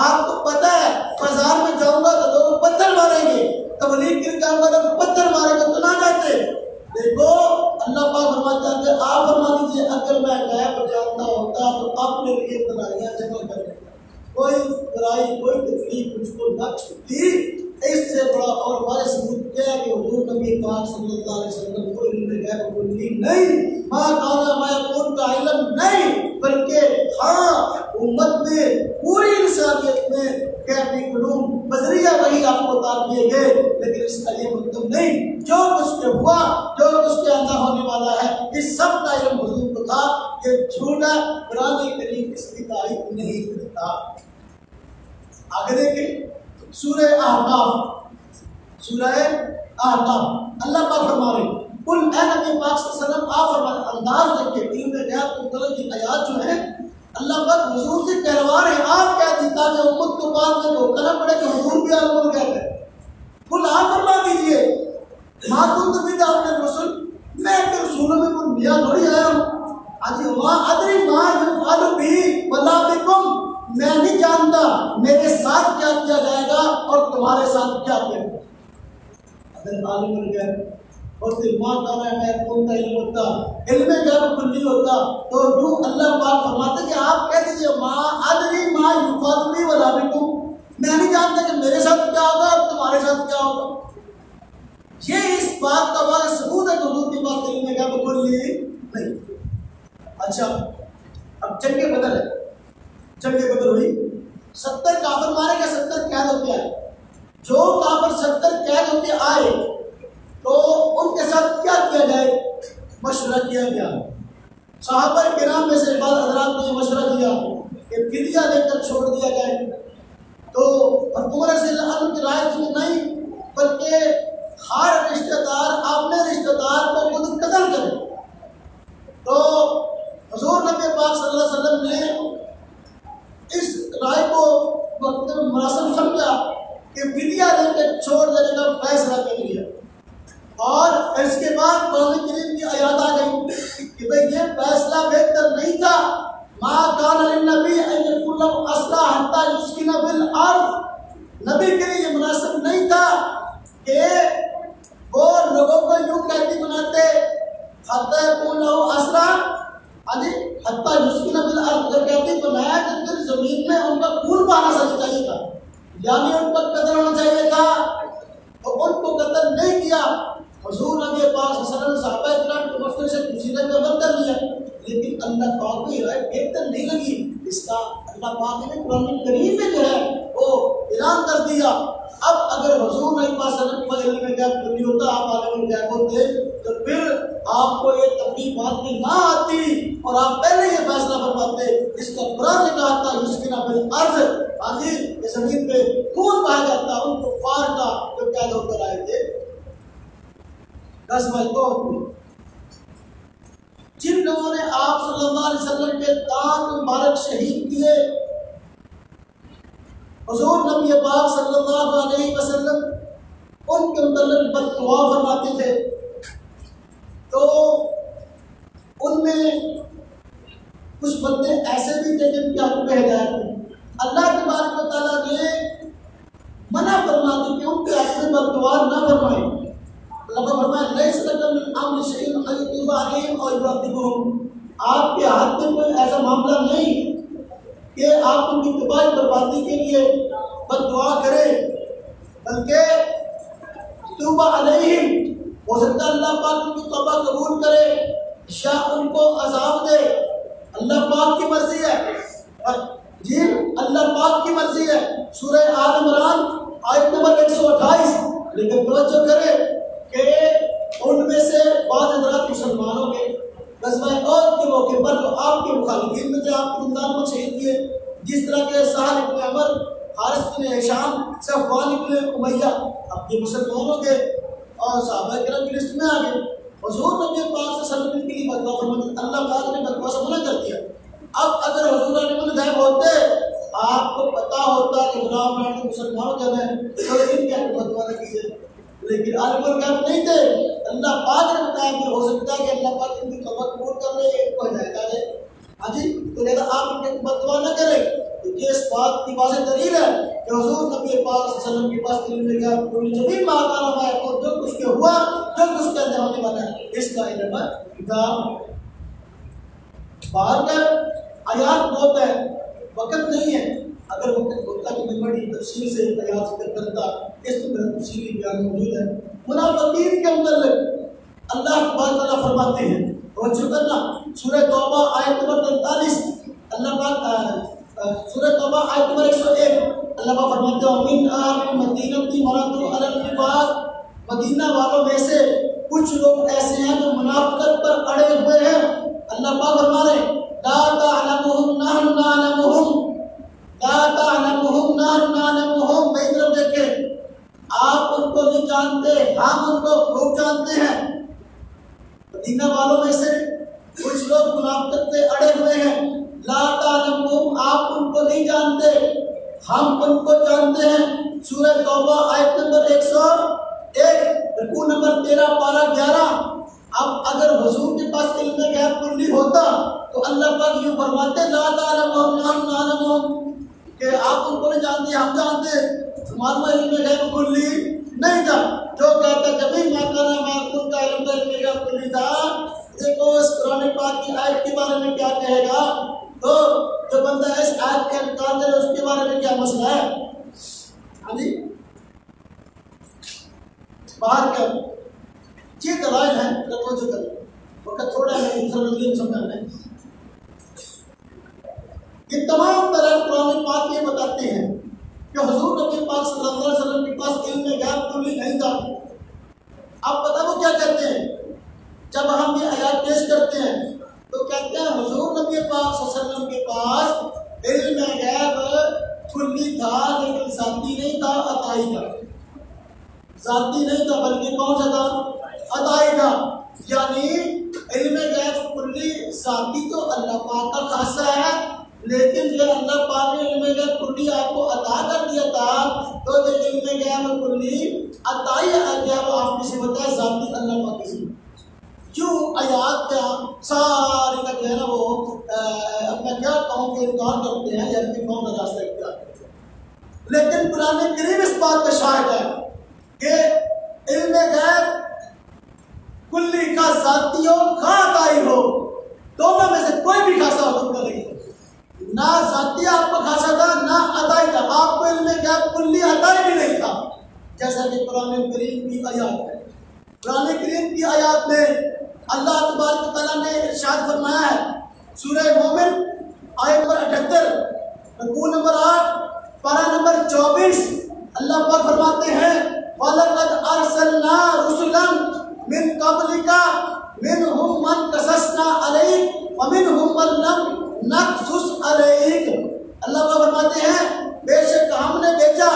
आपको पता है बाजार में जाऊंगा तो लोग पत्थर मारेंगे, तबलीग के जाऊंगा तो पत्थर मारेंगे तो ना जाते। देखो अल्लाह पाक फरमाता है, आप फरमा दीजिए अगर मैं गैब जानता होता तो अपने लिए भलाइयाँ जमा कर लेता, कोई बुराई कोई तकलीफ मुझको न छूती। इससे बड़ा और बड़ा सबूत क्या है कि हुजूर नबी पाक सल्लल्लाहु अलैहि वसल्लम को इल्म गैब कुल्ली नहीं, मां काना मा यकून का इल्म नहीं, बल्कि हाँ उम्मत में पूरी इंसानियत में कैफी उलूम बजरिया वही आपको उतार दिए गए, लेकिन इसका ये मतलब नहीं जो कुछ के हुआ जो कुछ के अंदर होने वाला है इस सब का इल्म हुजूर को था। ये झूठा कुरान करीम इसकी तारीफ नहीं करता। आगे देखें सूरह अहकाफ, सूरह अहकाफ अल्लाह पाक फरमा रहे कुल ए नबी पाक सल्लल्लाहु अलैहि वसल्लम, आप फरमाते अंदाज देखिए इल्म गैब मुतल्लिक़ की आयत जो है अल्लाह पाक हुजूर से कहलवा रहे, आप क्या दीता कि उम्मत को बाद में धोखा न पड़े कि हुजूर भी आलमुल गैब है। कुल आप फरमा दीजिए मां कुंत बिदाउन रसूल, मैं तो रसूलों में कोई नया थोड़ी आया हूं। अजी वहां अदरी मां युफालु भी वला बिकुम, मैं नहीं जानता मेरे साथ क्या किया जाएगा और तुम्हारे साथ क्या किया जाएगा। अगर आलिमुल गैब और मां का मैं कौन का इल्म होता, इल्म गैब कुल्ली होता तो जो अल्लाह पाक फरमाते कि आप कह दीजिए मां अदरी मां युफादली वला बिकुम, मैं नहीं जानता कि मेरे साथ क्या होगा और तुम्हारे साथ क्या होगा। ये इस बात का वाला सबूत है कि हुजूर की बात इल्म गैब कुल्ली नहीं। अच्छा अब जंग बदर है, जंग बदर हुई, 70 काफिर मारे गए, 70 कैद होके आए। जो काफिर 70 कैद होके आए तो उनके साथ क्या किया जाए, मशवरा किया गया। सहाबा किराम में से बाद हजरात ने मशवरा दिया कि फिदिया देकर छोड़ दिया जाए। तो हुकूमत से की राय थी नहीं, बल्कि हर रिश्तेदार अपने रिश्तेदार को खुद कत्ल करे। तो हुजूर नबी पाक सल्लल्लाहु अलैहि वसल्लम ने इस राय को वक्त मुनासिब समझा कि फिदिया देकर छोड़ देने का फैसला कर लिया। और इसके बाद कुरान करीम की आयत आ गई कि भाई ये फैसला बेहतर नहीं था। मां कान लिन्नबी अन यकुल अस्ला हत्ता युस्किना बिल अर्द, नबी के लिए मुनासिब नहीं था कि वो लोगों को यूं कहती बनाते हत्ता यकुल अस्ला अजी हत्ता युस्किना बिल अर्द, जब कहती बनाया कि फिर जमीन में उनका खून बहाना चाहिए था, यानी उनका कत्ल होना चाहिए था, तो उनको कत्ल नहीं किया। हुजूर नबी पाक सल्लल्लाहु अलैहि वसल्लम सहाबा किराम के मसले से मुसीबत में बंद कर लिया, लेकिन अल्लाह पाक को राय बेहतर नहीं लगी। इसका अल्लाह पाक ने कुरान करीम में जो है वो ऐलान कर दिया। अब अगर हुजूर नबी पाक सल्लल्लाहु अलैहि वसल्लम में गैब नहीं होता, आप आलिमुल गैब होते, तो फिर आपको ये तकलीफ बात में ना आती और आप पहले ये फैसला फरमाते। इसका कुरान ने कहा था युस्किना बिल अर्द, आदि इस जमीन पे खून बहाया जाता उन कुफार का जो कैद होकर आए थे 10 मई को। जिन लोगों ने आप सल्लल्लाहु अलैहि वसल्लम के दांत मुबारक शहीद किए, हुजूर नबी पाक सल्लल्लाहु अलैहि वसल्लम उनके मुतल्लिक़ बददुआ फरमाते थे। तो उनमें कुछ बंदे ऐसे भी थे जिनके हक में हिदायत थी। अल्लाह तबारक व तआला ने मना फरमा दी कि उनके हक में बददुआ न फरमाए। आपके हाथ में कोई ऐसा मामला नहीं कि आप उनकी तबाही बर्बादी के लिए बददुआ करें, बल्कि तौबा अलैहिम, हो सकता है अल्लाह पाक उनकी तौबा कबूल करे या उनको अज़ाब दे। अल्लाह पाक की मर्जी मुसलमानों के ग़ज़वा औद के मौके पर जो आपके मुखालिफिन में थे, आपके दीनदार को शहीद किए, जिस तरह के साल इब्न अमर, हारिस इब्न हिशाम, सफ़वान इब्न उमैया, अब ये मुसलमानों के और सहाबा किराम की लिस्ट में आ गए। हुज़ूर नबी पाक से सल्लल्लाहु अलैहि वसल्लम बदवा फरमाते, अल्लाह पाक ने बदवा से मना कर दिया। अब अगर हुज़ूर अली गायब होते, आपको पता होता कि गुलाम रानी मुसलमानों के में तो इनके बदवा न कीजिए, लेकिन आलिम गायब नहीं थे। अल्लाह पाक ने बताया कि हो सकता है कि अल्लाह पाक इनकी तौबा कबूल कर ले, एक को हिदायत दे। हाँ जी, तो लिहाजा आप इनके बदवा न करें। ये इस बात की वाज़ेह दलील है कि हुज़ूर नबी पाक सल्लल्लाहु अलैहि वसल्लम के पास इल्म गायब कोई जमीन माकाना है, और जो कुछ के हुआ, जो कुछ के अंदर होने वाला है, इसका इल्म किताब। बाहर का आयात बहुत है, वक़्त नहीं है। अगर वक़्त होता तो मैं बड़ी तफसील से आयात जिक्र करता, इस पर मेरा तफसीली बयान मौजूद है। मुनाफ़िकीन के अंदर अल्लाह तबारक व तआला फरमाते हैं, तवज्जो करना, सूरह तौबा आयत नंबर 43, अल्लाह पाक सूरह तौबा आयत नंबर 101, अल्लाह पाक फरमाते हैं, मिन अहलिल मदीनति मरदू अलल निफाक, मदीना वालों में से कुछ लोग ऐसे हैं जो मुनाफिकत पर अड़े हुए हैं। अल्लाह पाक फरमा रहे हैं, ला तअलमुहुम नहनु नअलमुहुम, ला तअलमुहुम नहनु नअलमुहुम, मेरी तरफ देखें, आप उनको नहीं जानते, हम उनको खूब जानते हैं। मदीना वालों में से कुछ लोग मुनाफिकत पे अड़े हुए हैं। ला तअलमुहुम, आप उनको नहीं जानते, हम उनको जानते हैं। सूरह तौबा आयत नंबर 101, रुकू नंबर 13, पारा 11। अब अगर हुजूर के पास इल्म गैब कुल्ली होता तो अल्लाह पाक यूं फरमाते, ला तअलमुहुम नहनु नअलमुहुम, कि आप उनको नहीं जानते, हम जानते। तुम्हारा इल्म गैब कुल्ली नहीं था। जो कहता कभी माकाना माकुल का इल्म गैब कुल्ली था, देखो इस कुरान पाक की आयत के बारे में क्या कहेगा। तो जो बंदा इस आयत का इनकार करे उसके बारे में क्या मसला है। हाँ जी, बाहर का ये दलाइल है, जो वक्त थोड़ा है समझाने। ये तमाम तरह कुरान पाक ये बताते हैं कि हुजूर नबी पाक सल्लल्लाहु अलैहि वसल्लम के पास इल्म गैब कुल्ली नहीं था। आप पता वो क्या कहते हैं, जब हम ये आयत पेश करते हैं तो कहते हैं हुजूर नबी पाक सल्लल्लाहु अलैहि वसल्लम के पास इल्म गैब कुल्ली था, लेकिन ज़ाती नहीं था, अताई था। ज़ाती नहीं था बल्कि कौन सा था, अताई था। यानी इल्म गैब कुल्ली ज़ाती तो अल्लाह पाक का खासा है, लेकिन जो अल्लाह पाक ने इल्म गैब कुल्ली आपको अता कर दिया था, तो जो इल्म गैब कुल्ली अताई गैब आपकी सिफत है, ज़ाती अल्लाह पाक की सिफत। क्यों आयात का सारी का जो है ना वो अपना क्या कहूँ के इनकार करते हैं, या फिर कौन रास्ता इख्तियार करते हैं। लेकिन कुरान करीम इस बात का शाहिद है कि इल्म गैब कुल्ली का ज़ाती हो खा अताई हो, दोनों में से कोई भी खासा हुक्म नहीं है। ना ज़ाती आपको खासा था, ना अताई था। आपको इल्म गैब कुल्ली अताई भी नहीं था, जैसा कि कुरान करीम की आयत है। कुरान करीम की आयत में अल्लाह तबारक व तआला ने इरशाद फरमाया है, सूरह मोमिन आयत नंबर 78, रुकू नंबर 8, पारा नंबर 24, अल्लाह पाक फरमाते हैं, वलक़द अरसलना रुसुलन मिन क़ब्लिका मिनहुम मन क़ससना अलैक व मिनहुम मन लम नक़सुस अलैक। अल्लाह पाक फरमाते हैं, बेशक हमने भेजा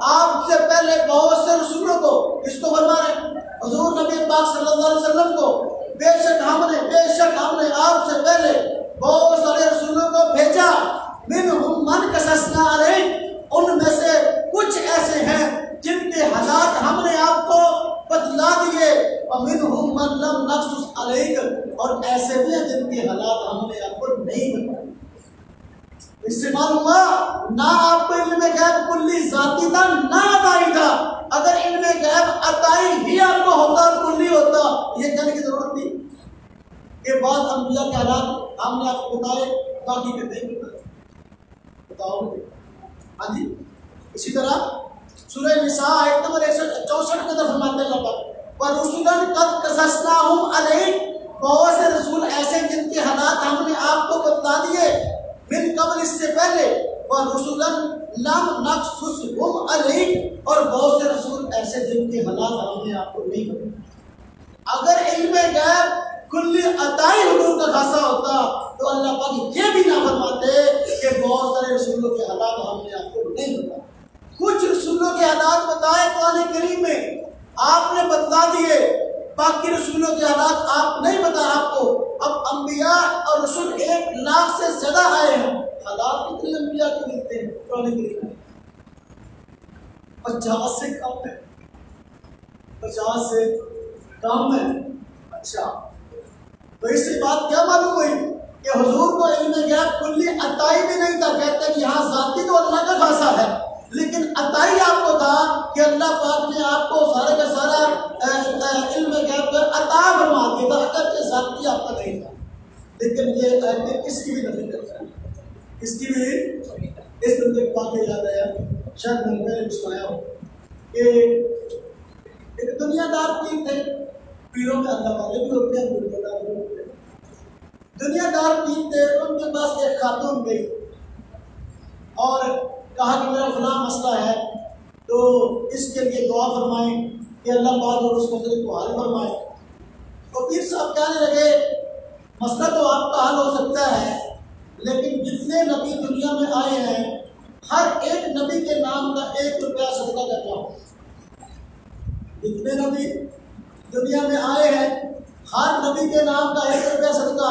आपसे पहले बहुत से रसूलों को। इसको फरमा रहे हुजूर नबी पाक सल्लल्लाहु अलैहि वसल्लम को, बेशक हमने आपसे पहले बहुत सारे रसूलों को भेजा। मिनहुम मन क़ससना अलैक, उनमें से कुछ ऐसे हैं जिनके हालात हमने आपको बतला दिए, और मिनहुम मन लम नक़सुस अलैक, और ऐसे भी हैं जिनके हालात हमने आपको नहीं बताए। इससे मालूम हुआ ना आपको इल्म गैब कुल्ली ज़ाती था, ना अताई था। अगर इल्म गैब अताई ही आपको होता और कुल्ली होता, ये कहने की जरूरत थी के बाद अंबिया के हालात हमने आपको बताए, बाकी के नहीं बताओ। हाँ जी, इसी तरह सूरह निसा आयत नंबर 164 में फरमाते हैं अल्लाह पर रुसुलन कद क़ससनाहुम अलैक, बहुत से रसूल ऐसे जिनके हालात हमने आपको बता दिए, मिन कबल इससे पहले, और रुसुलन लम नक़सुसहुम अलैक, और बहुत से रसूल ऐसे जिनके हालात हमने आपको नहीं बताए। अगर इल्म गैब कुल्ली अताई हुजूर का खासा होता तो अल्लाह पाक ये भी ना फरमाते कि बहुत सारे रसूलों के हालात हमने आपको नहीं बताए। कुछ रसूलों के हालात बताए कुरान करीम में, आपने बता दिए, बाकी रसूलों के हालात आप नहीं बताए आपको। अब अंबिया और रसूल 1 लाख से ज्यादा आए हैं, हालात कितने अंबिया के मिलते हैं कुरान करीम में? 50 से कम है, 50 से कम है। अच्छा, तो इससे बात क्या मालूम हुई कि हुजूर को इल्म गैब कुल्ली अताई भी नहीं था। कहते हैं यहाँ जाती तो अल्लाह का खासा है, लेकिन अताई आपको था कि अल्लाह पाक ने आपको सारे का सारा इल्म गैब पर अता फरमा दिया था, अगर के जाती आपका नहीं था। लेकिन ये किसकी भी नफी करता है, किसकी भी। इस बंदे की बात याद आया, शायद मैंने पहले सुनाया हो कि एक दुनियादार पीर थे, पीरों में अल्लाह वाले भी होते हैं, दुनियादार भी होते हैं। दुनियादार पीर थे, उनके पास एक खातून गई और कहा कि मेरा फलां मसला है, तो इसके लिए दुआ फरमाएं कि अल्लाह पाक और उस मसले को हल फरमाए। तो पीर साहब कहने लगे, मसला तो आपका हल हो सकता है, लेकिन जितने नबी दुनिया में आए हैं, हर एक नबी के नाम का 1 रुपया सदका करना हो। जितने नबी दुनिया में आए हैं, हर नबी के नाम का 1 रुपया सदका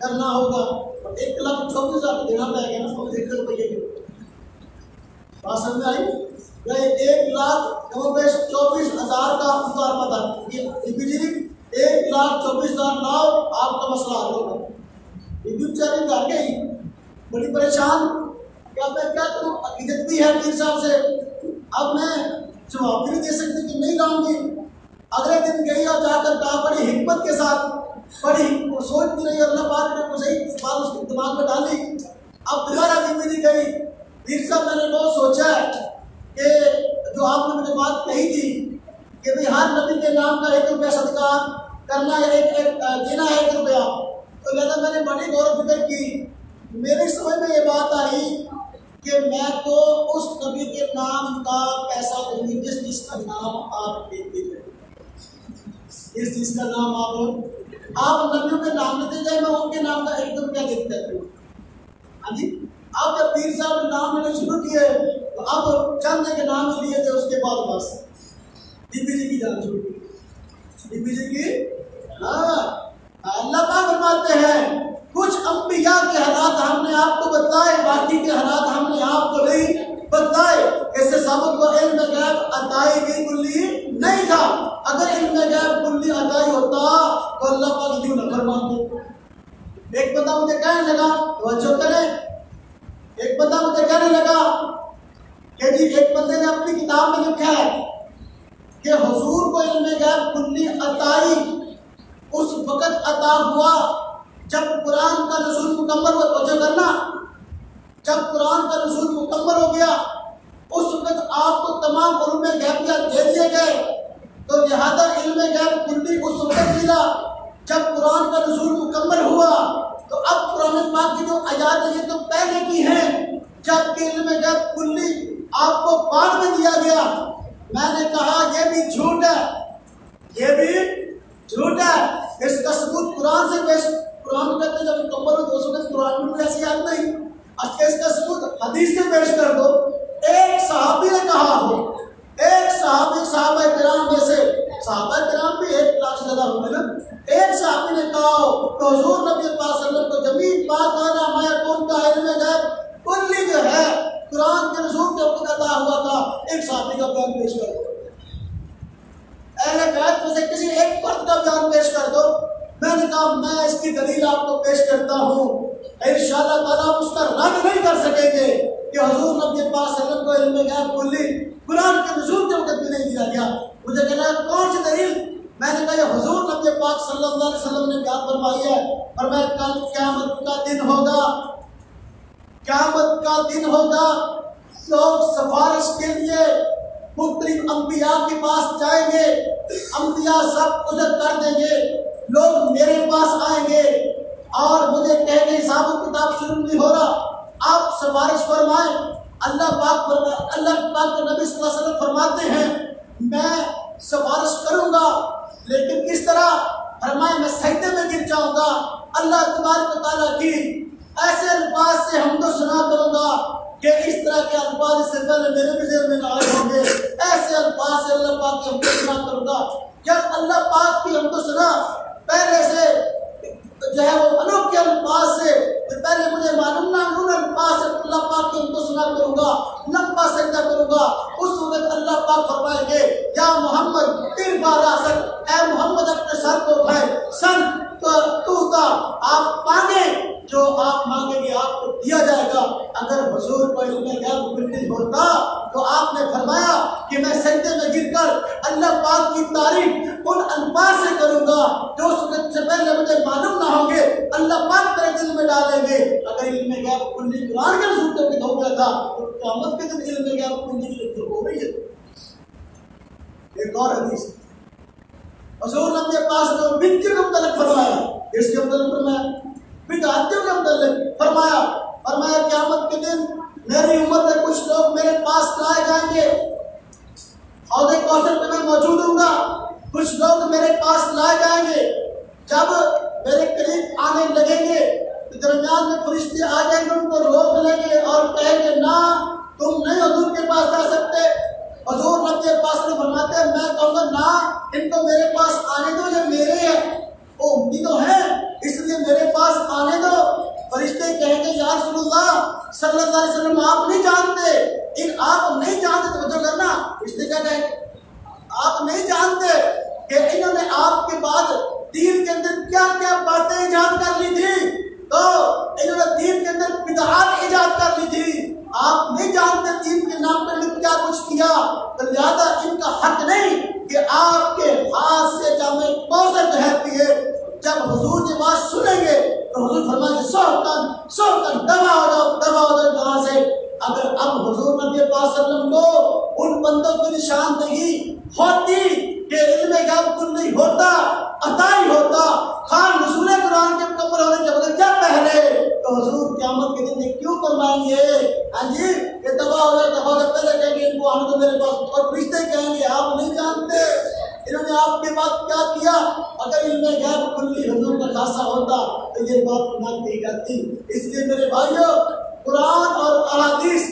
करना होगा। और 1,24,000 देना पड़ेगा ना, 1 रुपये के बात समझ में आई? 1,24,000 का मुतालबा था। ये 1,24,000 लाओ, आपका मसला हल होगा। बीबी बेचारी घर गई बड़ी परेशान, क्या मैं क्या करूँ, अकीदत भी है पीर साहब से, अब मैं जवाब भी नहीं दे सकती कि नहीं लाऊंगी। अगले दिन गई और जाकर कहा, बड़ी हिम्मत के साथ, बड़ी सोचती रही, अल्लाह पाक ने मुझे बात उसके दिमाग में डाली। अब दोबारा जिम्मेदारी गई, पीर साहब मैंने बहुत सोचा है कि जो आपने मुझे बात कही थी कि भाई हर नबी के नाम का 1 रुपया सदका करना है, देना है 1 रुपया। तो लिहाजा मैंने बड़ी गौर फिक्र की, मेरी समझ में ये बात आई कि मैं तो उस नबी के नाम का पैसा दूंगी जिसका नाम आप देते थे। इस चीज का नाम आप नबियों के नाम लेते जाए, मैं उनके नाम का 1 रुपया देता हूँ। हाँ जी, अब जब पीर साहब ने नाम लेने शुरू किए तो अब चंद के नाम लिए थे, उसके बाद बस बीबी जी की जान छूटी। बीबी जी की, हाँ, अल्लाह पाक फरमाते हैं कुछ अंबिया के हालात हमने आपको बताए, बाकी के हालात हमने आपको नहीं बताए। इससे साबित को इल्म गैब अताई भी कुल्ली नहीं था। अगर इल्म गैब कुल्ली अताई होता तो अल्लाह पाक क्यों न फरमाते। एक बंदा मुझे कहने लगा, तवज्जो करें, एक बंदा मुझे कहने लगा कि जी एक बंदे ने अपनी किताब में लिखा है कि हुजूर को इल्म गैब कुल्ली अताई उस वक़्त अता हुआ जब कुरान का नज़ूल मुकम्मल हुआ। तवज्जो करना, जब कुरान का नज़ूल मुकम्मल हो गया उस वक़्त आपको तमाम उलूम गैबिया दे दिए गए, तो लिहाजा इल्म गैब कुल्ली उस वक़्त मिला जब कुरान का नज़ूल मुकम्मल हुआ। तो अब कुरान पाक की जो आयात है ये तो पहले की है, जबकि इल्म गैब कुल्ली आपको बाद में दिया गया। मैंने कहा ये भी झूठ है, ये भी झूठ है। इसका सबूत कुरान से पेश, कुरान कहते जब मुकम्मल हो 200 में कुरान में ऐसी याद नहीं। अच्छा, इसका सबूत हदीस से पेश कर दो। एक सहाबी ने कहा हो, एक सहाबी सहाबा किराम में से, सहाबा किराम भी 1 लाख से ज्यादा होंगे ना, एक सहाबी ने कहा हो तो हुजूर नबी पाक सल्लल्लाहु अलैहि वसल्लम को जमीन पाक आना माया कौन का इल्म गैब कुल्ली जो है कुरान के नज़ूल के वक्त अता हुआ था। एक सहाबी का बयान पेश कर दो, अहले बैत में से किसी एक फर्द का बयान पेश कर दो। मैंने कहा मैं इसकी दलील आपको पेश करता हूँ, इंशाअल्लाह ताला उसका रद्द नहीं कर सकेंगे कि हुजूर नबी पाक सल्लल्लाहु अलैहि वसल्लम को इल्म गैब कुल्ली कुरान के नज़ूल के वक्त भी नहीं दिया गया। मुझे कहना है कौन सी दलील? मैंने कहा हुजूर नबी पाक सल्लल्लाहु अलैहि वसल्लम ने बयान फरमाई है, और मैं कल क़यामत का दिन होगा, क़यामत का दिन होगा, लोग सिफारिश के लिए मुख्तलिफ अंबिया के पास जाएंगे, अंबिया सब उजर कर देंगे, लोग मेरे पास आएंगे और मुझे कहेंगे हिसाब किताब शुरू नहीं हो रहा, आप सिफारिश फरमाएं। अल्लाह पाक के नबी सल्लल्लाहु अलैहि वसल्लम फरमाते हैं मैं सिफारिश करूंगा, लेकिन किस तरह फरमाया मैं सजदे में गिर जाऊंगा, अल्लाह तबारक व तआला की ऐसे अल्फाज से हमदो सुना करूंगा कि इस तरह के अल्फाज इससे पहले मेरे भी जेल में ना आए होंगे। ऐसे अल्फाज से अल्लाह पाक की हमदो सुना करूंगा। जब अल्लाह पाक की हमदो सुना पहले से जो है वो अनोखे अल्फाज से, तो पहले मुझे मालूम ना उन अल्फाज से अल्लाह पाक की हमदो सुना करूंगा, लंबा सजदा करूंगा। उस वक्त अल्लाह पाक फरमाएंगे या मोहम्मद इरफा रासक, ऐ मोहम्मद अपने सर को उठाए, सर तू का आप मांगे जो आप मांगेंगे आपको दिया जाएगा। अगर हुजूर को इल्म गैब नहीं होता तो आपने फरमाया कि मैं सजदे में गिरकर अल्लाह पाक की तारीफ उन अल्फाज से करूंगा जो उस से पहले मुझे मालूम ना होंगे, अल्लाह पाक मेरे दिल में डालेंगे। अगर इल्म गैब कुल्ली कुरान के सूत्र में हो गया था तो क़यामत के दिन इल्म गैब कुल्ली की हो गई है। एक और हदीस हुजूर ने पास में बिद्अत के मुतल्लिक़ फरमाया, इसके मुतल्लिक़ फरमाया बिदअतियों के मुतल्लिक़ फरमाया क़यामत के दिन मेरी उम्मत में कुछ लोग मेरे पास लाए जाएंगे, हौज़े कौसर पे मैं मौजूद हूँगा, कुछ लोग मेरे पास लाए जाएंगे। जब मेरे करीब आने लगेंगे तो दरमियान में फरिश्ते आ जाएंगे, उनको रोक लेंगे और कहेंगे ना तुम नहीं हुजूर के पास जा सकते। हुजूर नबी पास में फरमाते हैं मैं कहूँगा ना इनको मेरे पास आने दो, ये मेरे हैं, वो उम्मी तो है इसलिए मेरे पास आने दो। फरिश्ते कहेंगे या रसूलुल्लाह सल्लल्लाहु अलैहि वसल्लम आप नहीं जानते, इन आप नहीं जानते तो जो करना फरिश्ते क्या कहेंगे आप नहीं जानते कि इन्होंने आपके बाद दीन के अंदर क्या क्या बातें इजाद कर ली थी, तो इन्होंने दीन के अंदर बिदअत इजाद कर ली थी, आप नहीं जानते दीन के नाम पर क्या कुछ किया, तो लिहाजा इनका हक नहीं कि आपके हाथ से जामे कौसर बहती है। जब हुजूर की बात सुनेंगे तो हुजूर फरमाएंगे सोहतन दवा हो जाओ यहाँ से। अगर अब हुजूर नबी पाक सल्लल्लाहु अलैहि वसल्लम को उन बंदों की निशानदेही होती कि इल्म गैब कुल नहीं होता, अता ही होता, खान रसूल कुरान के मुकम्मल होने के बगैर क्या पहले, तो हुजूर क़यामत के दिन क्यों फरमाएंगे हाँ जी ये दवा हो जाए पहले कहेंगे इनको आने दो मेरे पास, और फरिश्ते कहेंगे आप नहीं जानते इन्होंने आपके बाद क्या किया। अगर इल्म गैब कुल्ली हुजूर का खासा होता तो ये बात ना कही जाती। इसलिए मेरे भाइयों कुरान और अहादीस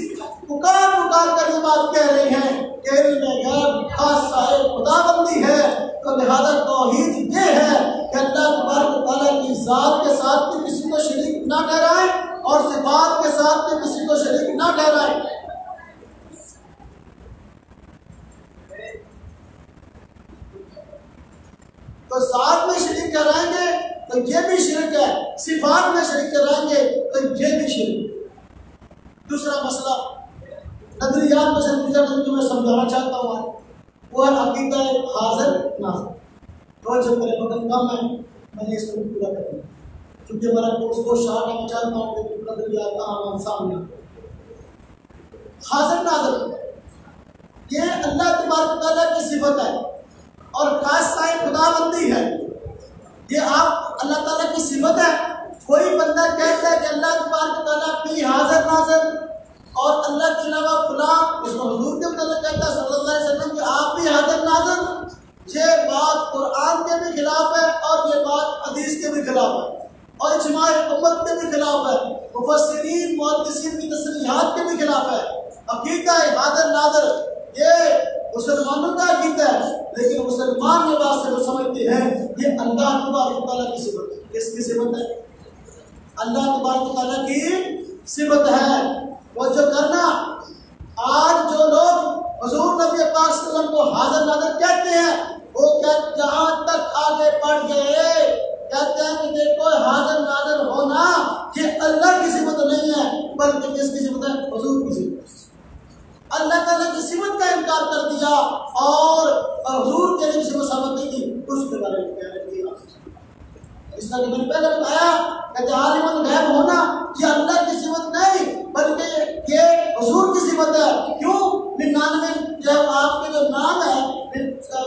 पुकार कर ये बात कह रही हैं कि इल्म गैब खासा है, खुदाबंदी है, तो लिहाजा तौहीद ये है कि अल्लाह तबारक व तआला की ज़ात के साथ भी किसी को शरीक ना ठहराए और सिफात के साथ भी किसी को शरीक ना ठहराए। तो साथ में शरीक कराएंगे तो ये भी शिरक है, सिफात में शरीक कराएंगे तो ये भी शिरक। दूसरा मसला नजरियात में से दूसरा जो मैं समझाना चाहता हूँ वो है अकीदा हाज़िर नाज़िर। तो जब मेरे वक्त कम है मैंने इसको पूरा कर दिया क्योंकि हमारा कोर्स को शार्ट में चाहता हूँ कि नजरियात का सामने हाज़िर नाज़िर ये अल्लाह तबारक व तआला की सिफत है और खासा खुदाबंदी है। ये आप अल्लाह ताला की सिफत है। कोई बंदा कहता है कि अल्लाह तबारक व तआला भी हाज़िर नाज़िर और अल्लाह के अलावा फुला इसको हुजूर के मतलब कहता है सल्लल्लाहु अलैहि वसल्लम कि आप भी हाज़िर नाज़िर, ये बात कुरान के भी खिलाफ है और ये बात हदीस के भी खिलाफ है और इज्मा उम्मत के भी खिलाफ है, मुफस्सिरीन मुहद्दिसीन की तस्रीहात के भी खिलाफ है। अकीदा हाज़िर नाज़िर ये मुसलमानों का अकीदा है, लेकिन मुसलमान ये बात से वो समझते हैं ये अल्लाह तबारक व तआला की सिफत है। किसकी सिफत है? अल्लाह तबारक व तआला की सिफत है। वो जो करना आज जो लोग हुजूर नबी पाक सल्लल्लाहु अलैहि वसल्लम को हाज़िर नाज़िर कहते हैं वो क्या जहाँ तक आगे बढ़ गए कहते हैं कि देखो हाज़िर नाज़िर होना ये अल्लाह की सिफत नहीं है बल्कि किसकी सिफत है? हुजूर की सिफत। अल्लाह ताला की सिफत का इनकार कर दिया और हुजूर के लिए सिफत साबित नहीं की, उसके बारे में कहने दिया। इसका मैंने पहले बताया कि आलिमुल गैब होना ये अल्लाह की सिफत नहीं बल्कि ये हुजूर की सिफत है। क्यों? 99 जब आपके जो नाम है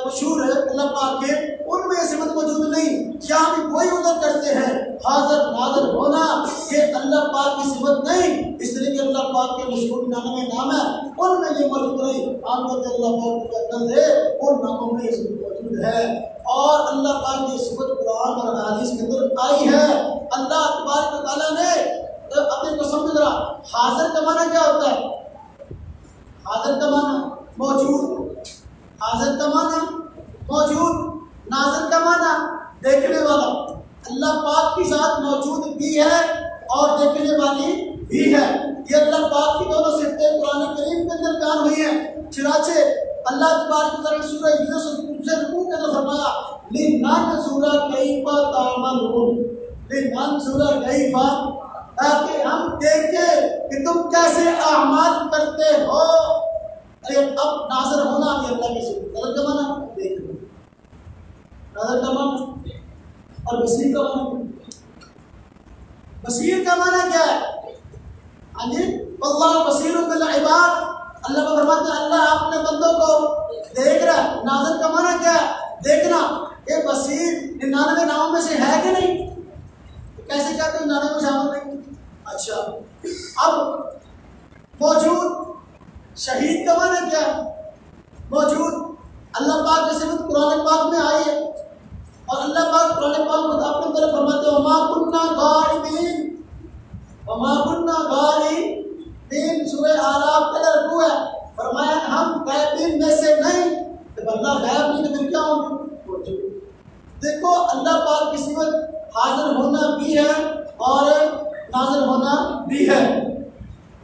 मशहूर है अल्लाह पाक के उनमें ये सिफत मौजूद नहीं। क्या भी कोई उधर करते हैं हाज़िर नाज़िर होना ये अल्लाह पाक की सिफत नहीं, इसलिए कि अल्लाह पाक के मशहूर 99 नाम है, उनमें ये मौजूद नहीं। आमतौर पर अल्लाह पाक को अक्ल दे, उन नामों में ये मौजूद है। और अल्लाह पाक की सिफत कुरान और हदीस के अंदर आई है। अल्लाह तबारक व तआला ने अपने को समझ रहा। हाजिर का माना क्या होता है? हाजिर का माना मौजूद, हाजिर का माना मौजूद, नाज़िर का माना देखने वाला। अल्लाह पाक की साथ मौजूद भी है और देखने वाली भी है। ये अल्लाह पाक की दोनों सिफतें कुरान करीम के अंदर बयान हुई हैं। चुनाचे अल्लाह तबारक व तआला सूरह यूनुस से रुकू के अंदर फरमाया लिनंजुरा कैफा तामलून, लिनंजुरा कैफा, ताकि हम देखें कि तुम कैसे अमाल करते हो। अरे अब नाज़िर होना भी अल्लाह की सिफत, नज़र का माना देखना, नज़र का माना और बसीर का माना। बसीर का माना क्या है? हाँ जी, अल्लाह बसीर बिल इबाद, अल्लाह को फरमाते हैं अल्लाह अपने बंदों को देख रहा है। नाज़िर का माना क्या है? देखना। ये बसीर 99 नामों में से है कि नहीं? कैसे कहते हैं 99 में शामिल नहीं? अच्छा, अब मौजूद, शहीद का माना क्या है? मौजूद। अल्लाह पाक की सिफत कुरान पाक में आई है और अल्लाह पाक कुरान पाक में अपने तरफ फरमाते हैं वमा कुन्ना गाइबीन, वमा कुन्ना गाइबीन। सूरह आराफ का रुकू है, फरमाया हम गायबीन में से नहीं। तो अल्लाह गायब नहीं तो फिर क्या होंगे? देखो अल्लाह पाक की सिफत हाजिर होना भी है और नाज़िर होना भी है।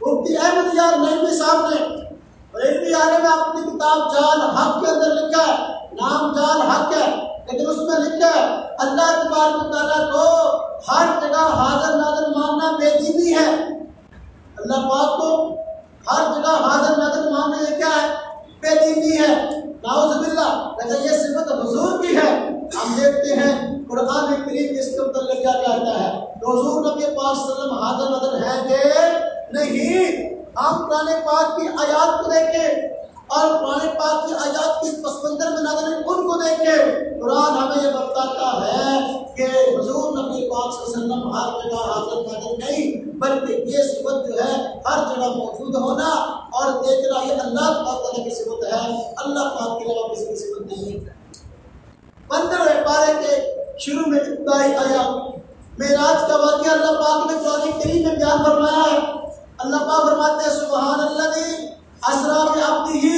मुफ्ती अहमद यार नईमी साहब ने रेलवी आने में अपनी किताब जाल हक के अंदर लिखा है, नाम जाल हक है, लेकिन उसमें लिखा है अल्लाह तबारक व तआला को हर जगह हाजिर नाज़िर मानना बेदीनी है। अल्लाह पाक को हर जगह हाजिर नाज़िर मानना ये क्या है? बेदीनी है। नाउज़ुबिल्लाह। वैसे ये सिफत हुजूर की है। हम देखते हैं कुरान करीम इसके मुतल्लिक़ क्या कहता है। हुजूर नबी पाक सल्लल्लाहु अलैहि वसल्लम हाजिर नाज़िर है कि नहीं? हम कुरान पाक की आयत को देखें और कुरान पाक की आयत किस पसमंजर में नाज़िल है उनको देखें। कुरान हमें ये बताता है कि हुजूर नबी पाक सल्लल्लाहु अलैहि वसल्लम हर जगह हाजिर नाज़िर नहीं, बल्कि ये सिफत जो है हर जगह मौजूद होना और देखना, ये अल्लाह ताला की सिफत है। अल्लाह पाक के अलावा किसी की सिफत नहीं है। 15वें पारे के शुरू में इब्तिदाई आयत मेराज का वाक़या अल्लाह पाक ने कुरान करीम में बयान फरमाया है। अल्लाह पाक फरमाते हैं सुब्हानल्लज़ी असरा बिअब्दिही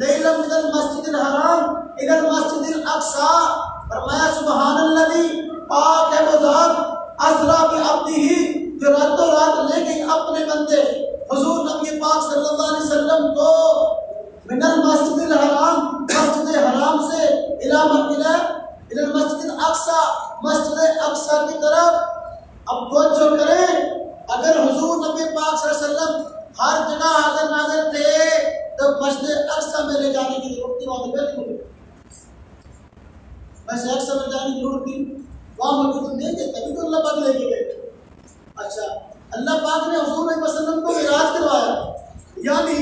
लैलन मिनल मस्जिदिल हराम इलल मस्जिदिल अक़सा। फरमाया सुब्हानल्लज़ी, पाक है वो ज़ात असरा बिअब्दिही जो रातों रात ले गई अपने बंदे हुजूर नबी पाक सल्लल्लाहु अलैहि वसल्लम को मिनल मस्जिदिल हराम, मस्जिद हराम से इलल मस्जिदिल अक़सा, मस्जिद अक़सा की तरफ। अब तवज्जो करें, अगर हुजूर नबी पाक सल्लल्लाहु अलैहि वसल्लम हर जगह हाजिर नाज़िर थे तो मस्जिद अक़सा में ले जाने की जरूरत थी? वहाँ बिल्कुल वैसे अक़सा में जाने की जरूरत थी? वहाँ मौजूद नहीं थे, तभी तो अल्लाह पाक ले गए। अच्छा, अल्लाह पाक ने हुजूर नबी वसल्लम को मिराज करवाया, यानी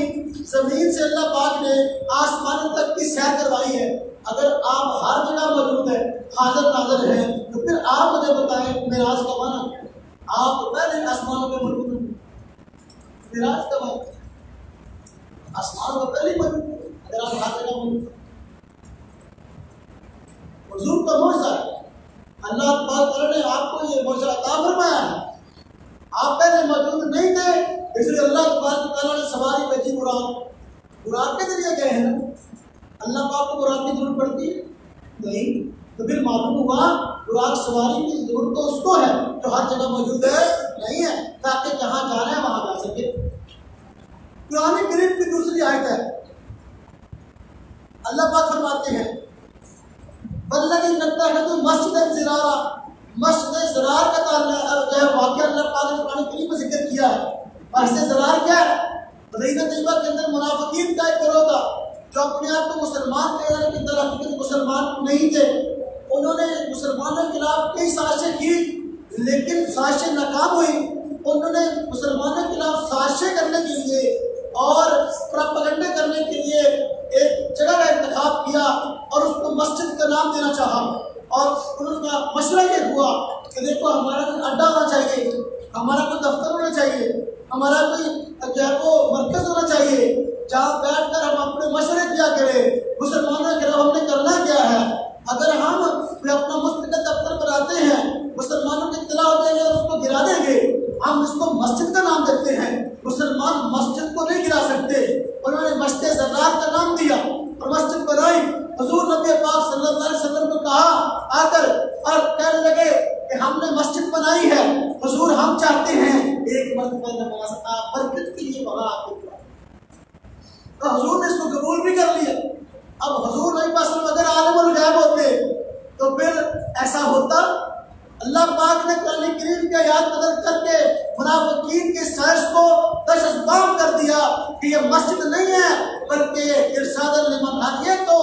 जमीन से अल्लाह पाक ने आसमान तक की सैर करवाई है। अगर आप हर जगह मौजूद है, हाजिर नाज़िर है, तो फिर आप मुझे बताएं मिराज का माना। आप पहले आसमानों में मौजूद हैं, मिराज का माना आसमानों में पहले मौजूद। अगर आप हर जगह मौजूद, हुजूर का मौजज़ा है। अल्लाह ताला ने आपको ये मौजज़ा अता फरमाया है। आप पहले मौजूद नहीं थे, इसलिए अल्लाह ताला ने सवारी भेजी बुराक के जरिए गए हैं। अल्लाह पाक को बुराक की जरूरत पड़ती है नहीं, तो फिर मालूम हुआ बुराक सवारी की जरूरत तो उसको है जो हर जगह मौजूद है नहीं है, ताकि जहां जाना है वहां जा सके। कुरान करीम की दूसरी आयत है, अल्लाह पाक फरमाते हैं वल्लज़ी नत्तखज़ु मस्जिदन ज़िरारा, मस्जिद ज़रार का ताल्लुक वाक़या अल्लाह पाक ने कुरान करीम में जिक्र किया है। मस्जिद ज़रार क्या है? मदीना तैयबा के अंदर मुनाफिकीन का एक गिरोह था जो अपने आप को मुसलमान कह रहे थे, दरअसल मुसलमान नहीं थे। उन्होंने मुसलमानों के खिलाफ कई साजिशें की, लेकिन साजिशें नाकाम हुई। उन्होंने मुसलमानों के खिलाफ साजिशें करने के लिए और प्रोपेगेंडा करने के लिए एक जगह का इंतखाब किया और उसको मस्जिद का नाम देना चाहा। और उनका मशवरा ये हुआ कि देखो हमारा कोई अड्डा होना चाहिए, हमारा कोई दफ्तर होना चाहिए, हमारा कोई जो है वो मरकज होना चाहिए जहाँ बैठकर हम अपने मशवरे किया करें मुसलमानों के खिलाफ हमने करना क्या है। अगर हम अपना मुस्तकिल दफ्तर बनाते हैं, मुसलमानों की इत्तला हो जाएगी और उसको गिरा देंगे, हम इसको मस्जिद का नाम देते हैं। मुसलमान मस्जिद को नहीं गिरा सकते। उन्होंने मस्जिद ज़रार का नाम दिया और मस्जिद बनाई। हुजूर नबी पाक सल्लल्लाहु अलैहि वसल्लम को कहा आकर और कहने लगे कि हमने मस्जिद बनाई है हुजूर, हम चाहते हैं एक मरतबा नमाज आप बरकत के लिए वहां आके, तो हुजूर ने इसको कबूल भी कर लिया। अब हुजूर नबी पाक सल्लल्लाहु अलैहि वसल्लम अगर आलिमुल गैब होते तो फिर ऐसा होता। अल्लाह पाक ने कुरान करीम के आयत बदल करके मुनाफिकीन के साजिश को तशद्दुद कर दिया कि ये मस्जिद नहीं है बल्कि इरशादन लिमन हक, ये तो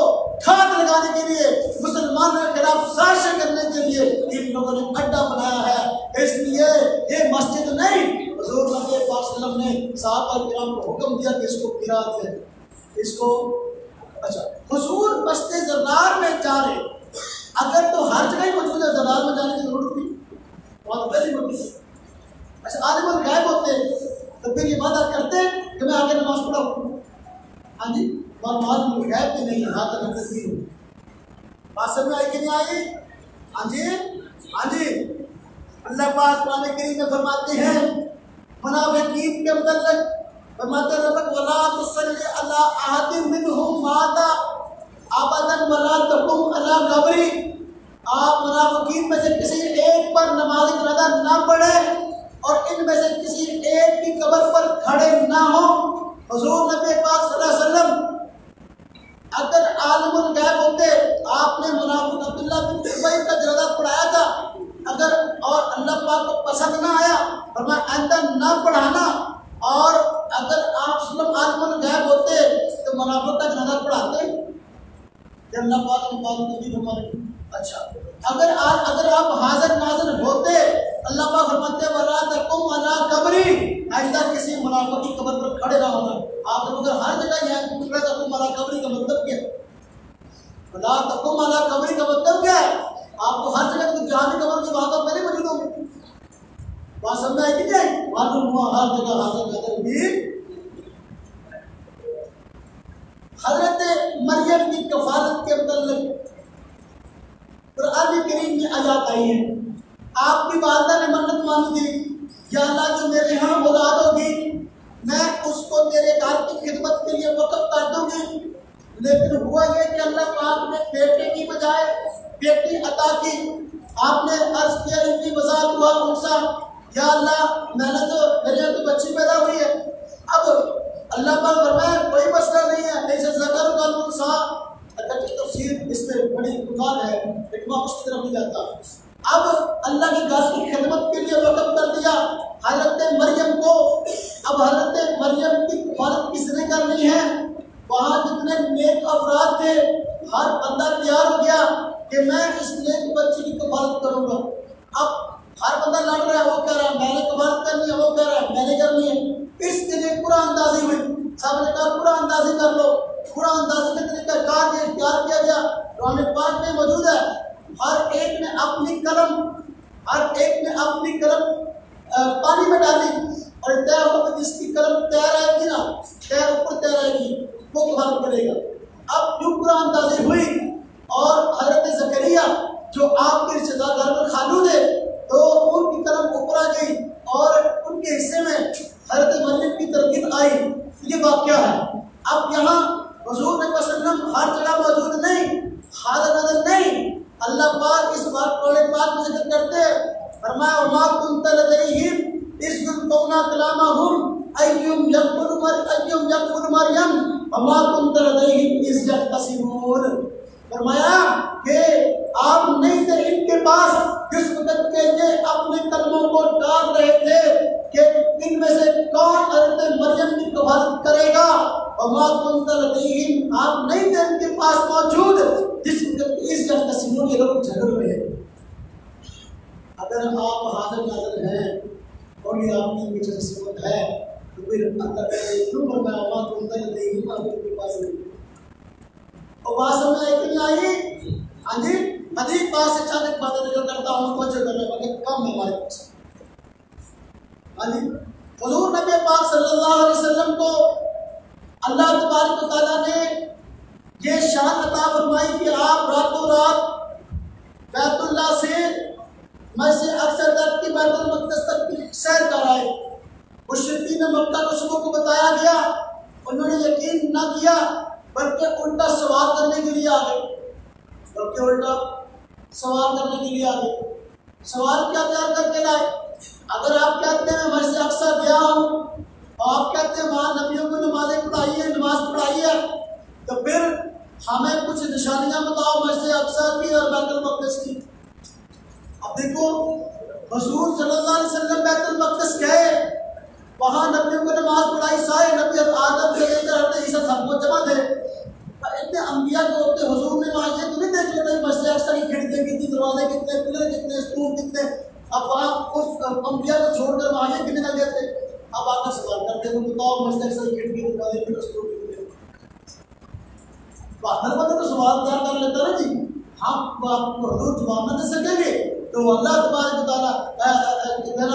खाद लगाने के लिए मुसलमानों के खिलाफ साजिश करने के लिए इन लोगों ने अड्डा बनाया है, इसलिए ये मस्जिद नहीं। हुजूर नबी पाक सल्लल्लाहु अलैहि वसल्लम ने सहाबा किराम को हुक्म दिया कि इसको गिरा दे, इसको। अच्छा, हुजूर मस्जिद ज़रार में जा रहे, अगर तो हर जगह ही मौजूद है, ज़रार में जाने की जरूरत नहीं, बहुत पहले मौजूद है। अच्छा, आलिमुल गैब होते तो फिर ये वादा करते कि मैं आगे नमाज पढ़ाऊँ। हाँ जी, और आलिमुल गैब भी नहीं, यहाँ तक नहीं हो। बात समझ आई कि नहीं आई? हाँ जी, हाँ जी। अल्लाह पाक कुरान करीम में फरमाते हैं मुनाफिकीन के मतलब फरमाते हैं वला तुसल्ली अला अहदिन मिनहुम माता अबदन वला तकुम अला कब्री, आप मुनाफिकीन में से किसी एक पर नमाज ज़नाज़ा ना पढ़े और इनमें से किसी एक की कब्र पर खड़े ना हो। हुजूर नबी पाक सल्लल्लाहु अलैहि वसल्लम अगर आलिमुल गैब होते, आपने मुनाफिक अब्दुल्लाह बिन उबई का जनाज़ा पढ़ाया था, अगर और अल्लाह पाक को पसंद ना आया और मैं अंदर ना पढ़ाना, और अगर आप सिर्फ आलिमुल गैब होते तो मुनाफिक का जनाज़ा पढ़ाते, अल्लाह पाक ने बात को भी हमारे। अच्छा, अगर आप हाजिर नाज़िर होते, अल्लाह पाक फरमाते वला तकुम अला कब्री, ऐसा किसी मुनाफिक की कब्र पर खड़े ना होना। आप लोग अगर हर जगह यहाँ वला तकुम अला कब्री का मतलब क्या है? वला तकुम अला कब्री का मतलब क्या है? आपको हर जगह तो जहाँ भी कब्र की वहाँ पर पहले मौजूद होंगे। बात समझ आई कि नहीं? मालूम हुआ हर जगह हाजिर नाज़िर भी। हज़रत मरियम की कफालत के मतलब कुरान करीम में आयत आई है, आपकी वालिदा ने मन्नत मानी थी, या अल्लाह जो मेरे यहाँ औलाद होगी मैं उसको तेरे घर की खिदमत के लिए वक़्फ़ कर दूंगी। लेकिन हुआ ये कि अल्लाह पाक ने बेटे की बजाय बेटी अता की। आपने अर्ज किया इनकी वज़ात हुआ उनसा, या अल्लाह मैंने तो मेरे यहाँ तो बच्ची पैदा हुई है। अब अल्लाह पाक फरमाया कोई मसला नहीं है, ऐसे ज़कर का उनसा की तफसीर इसमें बड़ी दुकान है, लेकिन मैं उसकी तरफ नहीं जाता। अब अल्लाह की घर की खिदमत के लिए वक़्फ़ कर दिया हज़रत मरियम को। अब हज़रत मरियम की कफालत किसने करनी है? वहाँ जितने नेक अफराद थे, हर बंदा तैयार हो गया कि मैं इस नेक बच्ची की कफालत करूँगा। अब हर बंदा लड़ रहा है, वो कह रहा है मैंने कफालत करनी है, वो कह रहा है मैंने करनी है। इसके लिए कुरानंदाजी हुई, सबने कहा कुरानंदाजी कर लो। कुरानंदाजी का तरीका कार इख्तियार किया गया, कुरान पाक में मौजूद है। हर एक ने अपनी कलम पानी में डाली और तय होकर जिसकी कलम तैयार आएगी ना, तैयार ऊपर तैयार आएगी, वो कफालत करेगा। अब जो कुरानंदाजी हुई और हज़रत ज़करिया जो आपके रिश्तेदार घर में खालू थे, तो उनकी कलम ऊपर आ गई और उनके हिस्से में हज़रत मरियम की तरकीब आई। ये वाक़या है। अब यहाँ हुज़ूर नबी वसल्लम हर जगह मौजूद नहीं, हाज़िर नाज़िर नहीं। अल्लाह पाक इस बात को पाक में जिक्र करते फरमाया वमा कुंत लदैहिम इज़ युल्क़ूना कलामहुम अय्युम यकफुर मरियम वमा कुंत लदैहिम इज़ यख्तसिमून। फरमाया कि आप नहीं थे इनके पास जिस वक्त के ये अपने कलमों को डाल रहे थे कि इनमें से कौन हज़रत मरियम की कफालत करेगा। वमा कुंत लदैहिम, आप नहीं थे इनके पास मौजूद जिस वक्त इस यख्तसिमून के लोग झगड़ रहे हैं। अगर आप हाजिर नाज़िर हैं और ये आपकी पीछे सिफत है तो फिर अल्लाह क्यों फरमाया वमा कुंत लदैहिम, आप इनके पास नहीं। और बात समझ आई कि नहीं आई? हाँ जी, अधिक बात से चालीस बातें जिक्र करता हूँ, कुछ करने वाले कम है हमारे पास। हुजूर नबी पाक सल्लल्लाहु अलैहि वसल्लम को अल्लाह तबारक व तआला ने ये शान अता फरमाई कि आप रातों रात बैतुल्लाह से मस्जिद अक्सर तक की बैतुल मक़दस तक की सैर कराए। मुशरिकीन मक्का को सुबह को बताया गया, उन्होंने यकीन न किया, बल्कि उल्टा सवाल करने के लिए आ गए। सवाल क्या तैयार करके लाए? अगर आप कहते हैं मैं मस्जिद अक्सा गया हूँ और आप कहते हैं वहाँ नबियों को नमाज़ें पढ़ाई है, नमाज पढ़ाई है, तो फिर हमें कुछ निशानियाँ बताओ मस्जिद अक्सा की और बैतुल मक़दस की। अब देखो, हुजूर सल्लल्लाहु अलैहि वसल्लम बैतुल मक़दस गए, वहाँ नबियों को नमाज पढ़ाई, सारे नबी आदम से लेकर हज़रत ईसा सबको जमा थे। इतने अंबिया को होते हुजूर ने वहाँ ये तो नहीं देख लेते मस्जिद अक्सा की खिड़कियाँ कितनी, दरवाजे कितने, पिलर कितने, स्तूप कितने, अब वहाँ उस अंबिया को छोड़कर वहाँ ये कितने लगे थे। अब आकर सवाल करते हैं, बताओ मस्जिद अक्सा की खिड़की, दरवाजे, पिलर, स्तूप कितने। हर बंदा तो सवाल तैयार कर लेता ना जी, हम आपको हुजूर जवाब न दे सकेंगे तो अल्लाह तबारक व तआला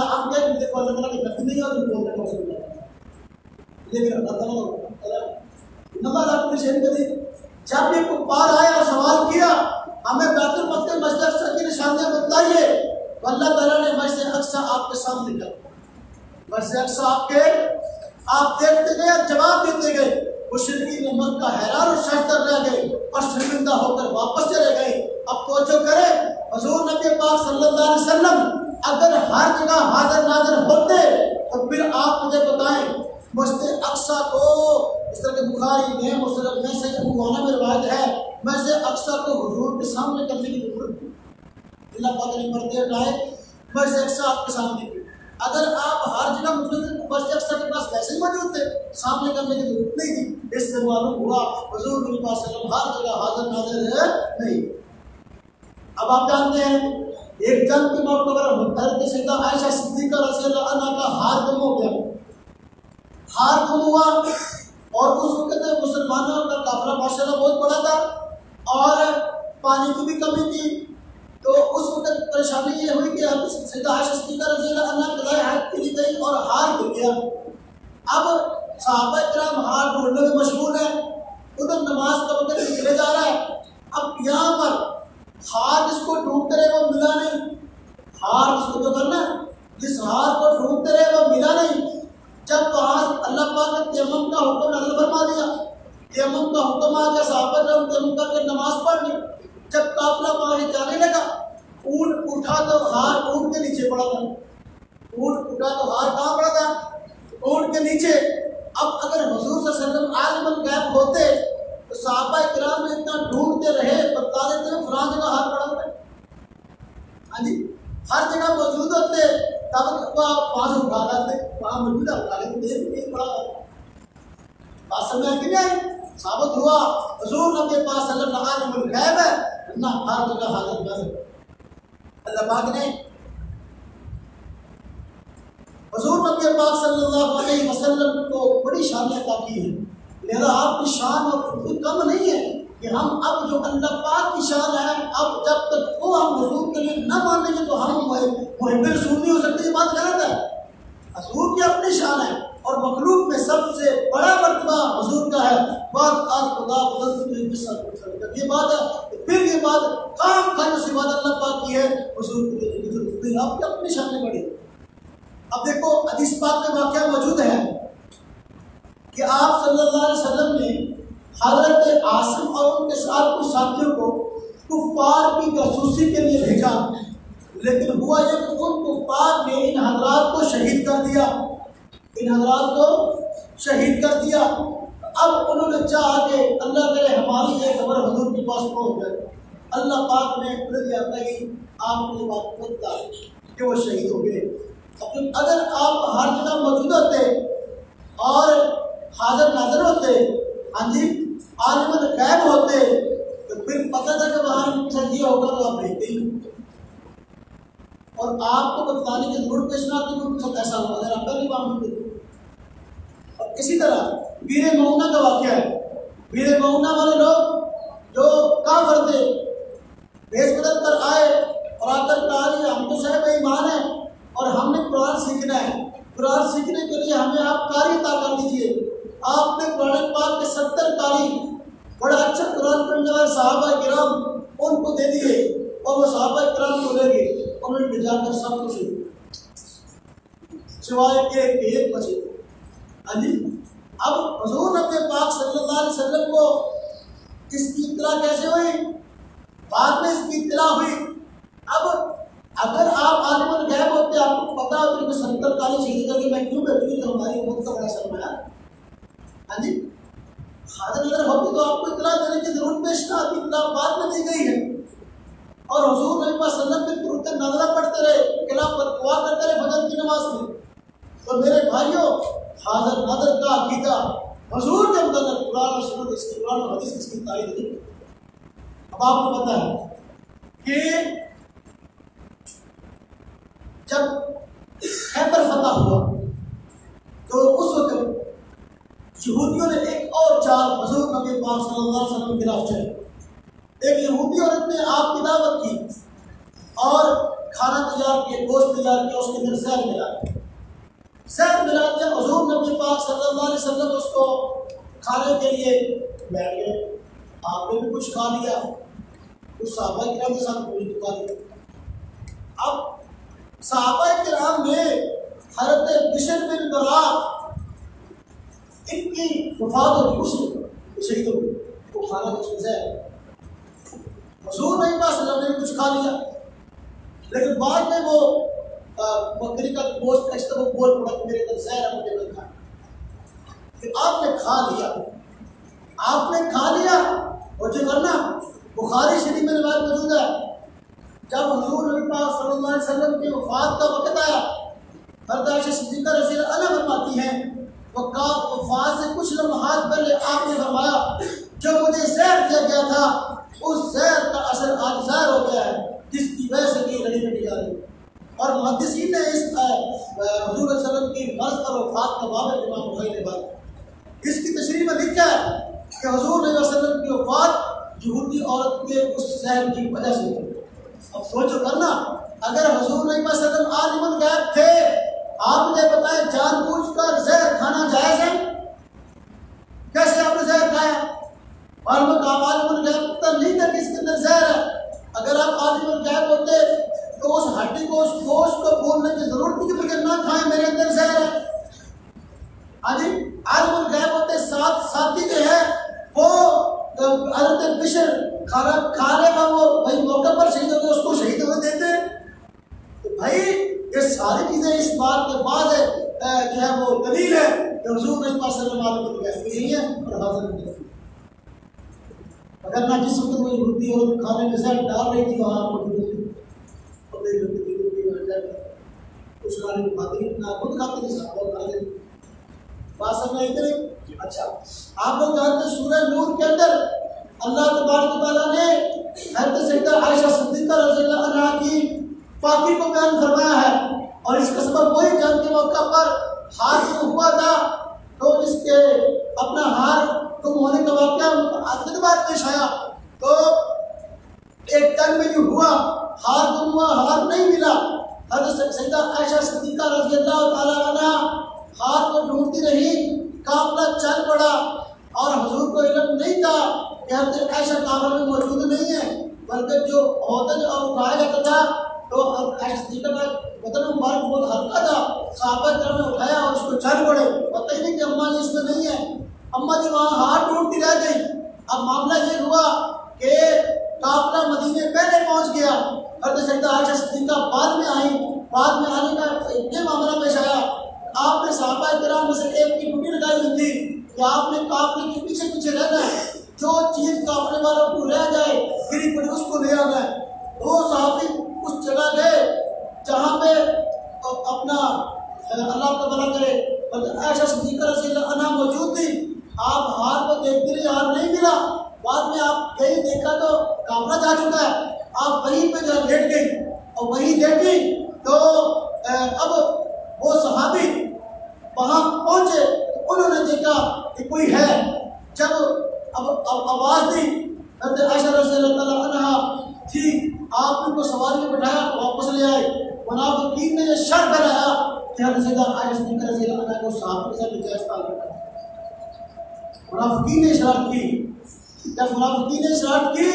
हम क्या देखो अल्लाह ताला की नफी नहीं है तो बोलने को सुन लेते, लेकिन अल्लाह ताला अपने शेर कदी जब ये कुफार आए और सवाल किया हमें बैतुल मक़दस मस्जिद अक्सा की निशानियां बताइए, तो अल्लाह ताला ने मस्जिद अक्सा आपके सामने कर, मस्जिद अक्सा आपके आप देखते गए, जवाब देते गए। मुशरिकीन मक्का हैरान और शर्तर रह गए और शर्मिंदा होकर वापस चले गए। अब तो जो करे हुजूर नबी पाक सल्लल्लाहु अलैहि वसल्लम अगर हर जगह हाजिर नाज़िर होते तो फिर आप मुझे बताएं मस्जिद अक्सा को, इस तरह के बुखारी में, मुस्लिम में, सही बुखारी में रिवायत है, मस्जिद अक्सा को हुजूर के सामने करने की जरूरत नहीं। अल्लाह पाक ने पर्दे हटाए, मस्जिद अक्सा आपके सामने। अगर आप हर जगह मस्जिद अक्सा के पास वैसे ही मौजूद थे, सामने करने की जरूरत नहीं थी। इससे मालूम हुआ हुजूर नबी पाक सल्लल्लाहु अलैहि वसल्लम हर जगह हाजिर नाज़िर है नहीं। अब आप जानते हैं एक जंग के मौके पर हज़रत सैयदा आयशा सिद्दीक़ा रज़ियल्लाहु अन्हा का हार गुम हो गया, हार गुम हुआ और उस वक्त मुसलमानों का काफिला माशाअल्लाह बहुत बड़ा था और पानी की भी कमी थी। तो उस वक्त परेशानी ये हुई कि सैयदा आयशा सिद्दीक़ा रज़ियल्लाहु अन्हा कज़ाए हज के लिए गई और हार गिर गया। अब सहाबा किराम हार ढूंढने में मशगूल है, उधर नमाज का वक्त निकले जा रहा है। अब यहाँ पर हार जिसको ढूंढते रहे वो मिला नहीं, हार जिसको जो करना जिस हार को ढूंढते रहे वो मिला नहीं। जब वहाँ अल्लाह पाक ने तयम्मुम का हुक्म नाज़िल फरमा दिया, तयम्मुम का हुक्म आ गया, सहाबा ने तयम्मुम करके नमाज पढ़ ली। जब काफिला वहाँ जाने लगा, ऊँट उठा तो हार ऊँट के नीचे पड़ा था, ऊँट उठा तो हार कहाँ पड़ा था? ऊँट के नीचे। अब अगर हुजूर सल्लल्लाहु अलैहि वसल्लम आलिमन गैब होते तो सहाबा किराम में इतना ढूंढते रहे, बता देते हैं फलां जगह हार पड़ा हुआ है। हाँ जी, हर जगह मौजूद होते तब वहाँ से उठा लाते, वहाँ मौजूद उठा लेते, देख पड़ा बात समझ में आई। साबित हुआ हुजूर नबी पाक सल्लल्लाहु अलैहि वसल्लम गैब है ना, हर जगह हाजिर नाज़िर। अल्लाह पाक ने हुजूर नबी पाक सल्लल्लाहु अलैहि वसल्लम को बड़ी शान अता की है, लिहाजा आपकी शान और कम नहीं है कि हम अब जो अल्लाह पाक की शान है, अब जब तक वो हम हुजूर के लिए न मानेंगे तो हम मुहिब्बे रसूल नहीं हो सकते। ये बात गलत है। हुजूर की अपनी शान है और मखलूक में सबसे बड़ा मर्तबा हुजूर का है। बात आज खुदा ये बात है, फिर ये बात काम खाने से बात अल्लाह पाक की है, हुजूर की आपकी अपनी शान में बड़ी। अब देखो हदीस पाक में वाक़या मौजूद है कि आप सल्लल्लाहु अलैहि वसल्लम ने हज़रत आसिम और उनके साथ कुछ साथियों को कुफ्फार की जासूसी के लिए भेजा, लेकिन हुआ यह कि उन कुफ्फार ने इन हज़रात को शहीद कर दिया, इन हज़रात को शहीद कर दिया। अब उन्होंने चाहा कि अल्लाह करे हमारी ये खबर हुजूर के पास पहुँच जाए। अल्लाह पाक ने आपको बात बता कि वो शहीद हो गए। अगर आप हर जगह मौजूद होते और हाजिर नाज़िर होते, हाँ जी, आलिमन गैब होते, तो फिर पता था कि वहाँ ये होगा तो आप भेजते ही। और आपको बताने की जरूरत पेश ना तो ऐसा हुआ अगर आप पहली बार होते। और इसी तरह बीरे मऊना का वाक़या है। बीरे मऊना वाले लोग जो काफिर थे, भेष बदल कर आए और आकर कहा हम तो साहब ईमान है और हमने कुरान सीखना है, कुरान सीखने के लिए हमें आप कारी अता कर दीजिए। आपने कुरान पाक के 70 कारी बड़ा अच्छा कुरान पढ़ने वाले सहाबा किराम उनको दे दिए और वो सहाबा किराम को ले गए, उन्होंने जाकर सब कुछ सिवाय के एक बचे। हाँ जी, अब हुजूर नबी पाक सल्लल्लाहु अलैहि वसल्लम को इसकी इत्तला कैसे हुई? बाद में इसकी इत्तला हुई। अब अगर आप आलिमुल गैब होते, आपको पता होता कि 70 कारी शहीद करके मैं क्यों बैठी तो हमारी बहुत का बड़ा सरमाया। हाँ जी, हाजर नजर होती तो आपको इत्तला देने की जरूरत पेश ना आती, इत्तला बाद में दी गई है। और हुजूर नबी पाक सल्लल्लाहु अलैहि वसल्लम के नज़रा पढ़ते रहे, किला पर दुआ करते रहे फजर की नमाज में। तो मेरे भाइयों, हाजर नजर का अकीदा हुजूर के मुताबिक कुरान और सुन्नत, इसकी कुरान और हदीस इसकी तारीफ नहीं। अब आपको पता है कि जब खैबर फतह हुआ तो उस वक्त यहूदियों ने एक और चाल हुजूर नबी पाक सल्लल्लाहु अलैहि वसल्लम के खिलाफ चली। एक यहूदी औरत ने आपकी दावत की और खाना तैयार किया, गोश्त तैयार किया, उसके अंदर जहर मिला दिया। हुजूर नबी पाक सल्लल्लाहु अलैहि वसल्लम उसको खाने के लिए बैठ गए। आपने भी कुछ खा लिया, उस सहाबा किराम के साथ पूरी खा लिया। अब सहाबा किराम ने हज़रत बिशर बिन बरा इनकी वफात हो गई, उस शहीद हो गई, वो खाना कुछ जहर। हुजूर नबी पाक सल्लल्लाहु अलैहि वसल्लम ने कुछ खा लिया, लेकिन बाद में वो बकरी का गोश्त का वो बोल पड़ा कि मेरे अंदर जहर है, मुझे नहीं खाना। फिर आपने खा लिया और जो करना बुखारी शरीफ में रिवायत मौजूद है, जब हुजूर नबी पाक सल्लल्लाहु अलैहि वसल्लम की वफात का वक्त आया, हज़रत आयशा सिद्दीक़ा रज़ी अल्लाह अन्हा फरमाती हैं वफात से कुछ लम्हात पहले आपने फरमाया जो मुझे जहर दिया गया था उस जहर का असर आज ज़ाहिर हो गया है, जिसकी वजह से ये लड़ी कटी जा रही है। और मुहद्दिसीन ने इस हुजूर सल्लल्लाहु अलैहि वसल्लम की मर्ज़ और वफात का बाब इमाम बुखारी ने बात इसकी तशरीह में लिखा है कि हुजूर नबी सल्लल्लाहु अलैहि वसल्लम की वफात यहूदी औरत के उस जहर की वजह से हुई। अब सोचो करना, अगर हुजूर नबी सल्लल्लाहु अलैहि वसल्लम आलिमुल गैब थे, आप मुझे बताएं जानबूझकर जहर खाना जायज़ है? कैसे आपने जहर खाया? और आप आलिमुल गैब तो नहीं था कि इसके अंदर जहर है। अगर आप आलिमुल गैब होते तो उस हड्डी को, उस गोश्त को बोलने की जरूरत नहीं कि मुझे ना खाएं, मेरे अंदर जहर है। हाँ जी, आलिमुल गैब होते साथी जो है वो हज़रत बिशर खाना खाने का वो भाई मौके पर शहीद होते, उसको शहीद होने देते। तो भाई ये सारी चीजें इस बात के बाद जो है वो दलील है कि हुजूर नबी पाक सल्लल्लाहु अलैहि वसल्लम कैसे नहीं है और हाजिर नहीं है। अगर ना जिस वक्त वो यहूदी और खाने के साथ डाल रही थी वहाँ कुछ खाने को खाते ना खुद खाते थे, साहब और खाते बात समझ आई नहीं। अच्छा, आप लोग जानते हैं सूरह नूर के अंदर अल्लाह तबारक व तआला ने हज़रत सैयदा आयशा सिद्दीक़ा रज़ियल्लाहु अन्हा की पाकी को बयान फरमाया है और इसका सबब वही जंग के मौका पर हार हुआ था, तो इसके अपना हार गुम होने का वाक़या आखिर बात पेश आया। तो एक तन में यूँ हुआ, हार गुम हुआ, हार नहीं मिला। हज़रत सैयदा आयशा सिद्दीक़ा रज़ियल्लाहु ताला अन्हा हार को ढूंढती रही, काफ़िला चल पड़ा और हुजूर को इल्म नहीं था कि हज़रत आयशा काफ़िले में मौजूद नहीं है, बल्कि जो औरतें और उठाया जाता था तो आयशा सिद्दीक़ा का बदन मुबारक बहुत हल्का था, सहाबा किराम ने उठाया और उसको चल पड़े, पता ही नहीं कि अम्मा जी इसमें नहीं है। अम्मा जी वहाँ हाथ ढूंढती रह गई। अब मामला ये हुआ कि काफ़िला मदीने पहले पहुँच गया, हज़रत सैयदा आयशा सिद्दीक़ा बाद में आई। बाद में आने का ये मामला पेश आया, आपने सहाबा किराम में से एक की ड्यूटी लगाई हुई थी कि आपने काफ़िले के पीछे पीछे रहना है, जो चीज़ काफ़िले वालों को रह जाए गिरी पड़ी उसको ले आना है। वो सहाबी उस जगह गए जहाँ पे अपना अल्लाह का भला करे आयशा सिद्दीक़ा रज़ियल्लाहु अन्हा मौजूद थी। आप हार को देखते रहे, हार नहीं मिला। बाद में आप कहीं देखा तो काफ़िला जा चुका है, आप वहीं पे जहाँ लेट गई और वहीं लेटी तो अब वो सहाबी वहाँ पहुँचे तो उन्होंने देखा कि कोई है। जब अब आवाज़ दी हज़रत आयशा रज़ियल्लाहु अन्हा थी आपने उनको सवारी में बैठाया, वापस ले आए। मुनाफिकीन ने ये शर्त बनाया कि हर जगह आयस नहीं कर रहे को साहब के साथ जायज ताल्लुक है। मुनाफिकीन ने शरारत की। जब मुनाफिकीन ने शरारत की,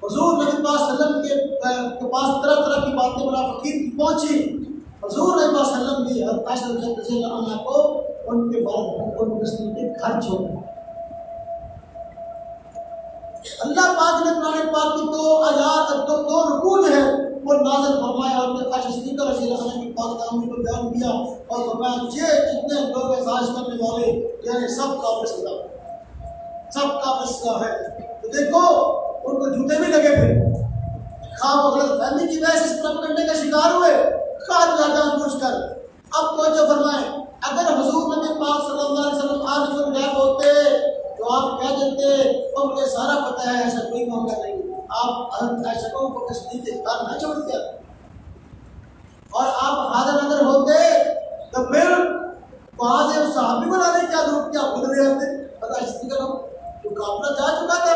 हुजूर नबी पाक सल्लल्लाहु अलैहि वसल्लम के पास तरह तरह की बातें मुनाफिकीन की पहुंची। हुजूर नबी पाक सल्लल्लाहु अलैहि वसल्लम भी हज़रत आयशा रज़ियल्लाहु अन्हा को उनके घर छोड़ दिया। अल्लाह पाक ने कुरान पाक की दो आयत दो रुकू है वो नाज़िल फरमाया और आयशा सिद्दीक़ा रज़ियल्लाहु अन्हा की पाक दामनी को बयान किया और फरमाया ये जितने लोग साजिश करने वाले ये सब का सजा, सबका मसला है। तो देखो उनको जूते भी लगे थे, खाब गलत फहमी की वजह से इस प्रोपेगेंडे का शिकार हुए, खाद जानबूझकर। अब तो जो फरमाए, अगर हुजूर नबी पाक सल्लल्लाहु अलैहि वसल्लम आज जो गायब होते तो आप कह देते तो मुझे सारा पता है, ऐसा कोई मामला नहीं। आप हज़रत आयशा को तस्दीक के इनकार ना छोड़ते और आप हाजिर नजर होते तो फिर वहां से साहबी बनाने की क्या जरूरत, क्या खुद ले आते, पता इसलिए करो तो काफिला जा चुका था।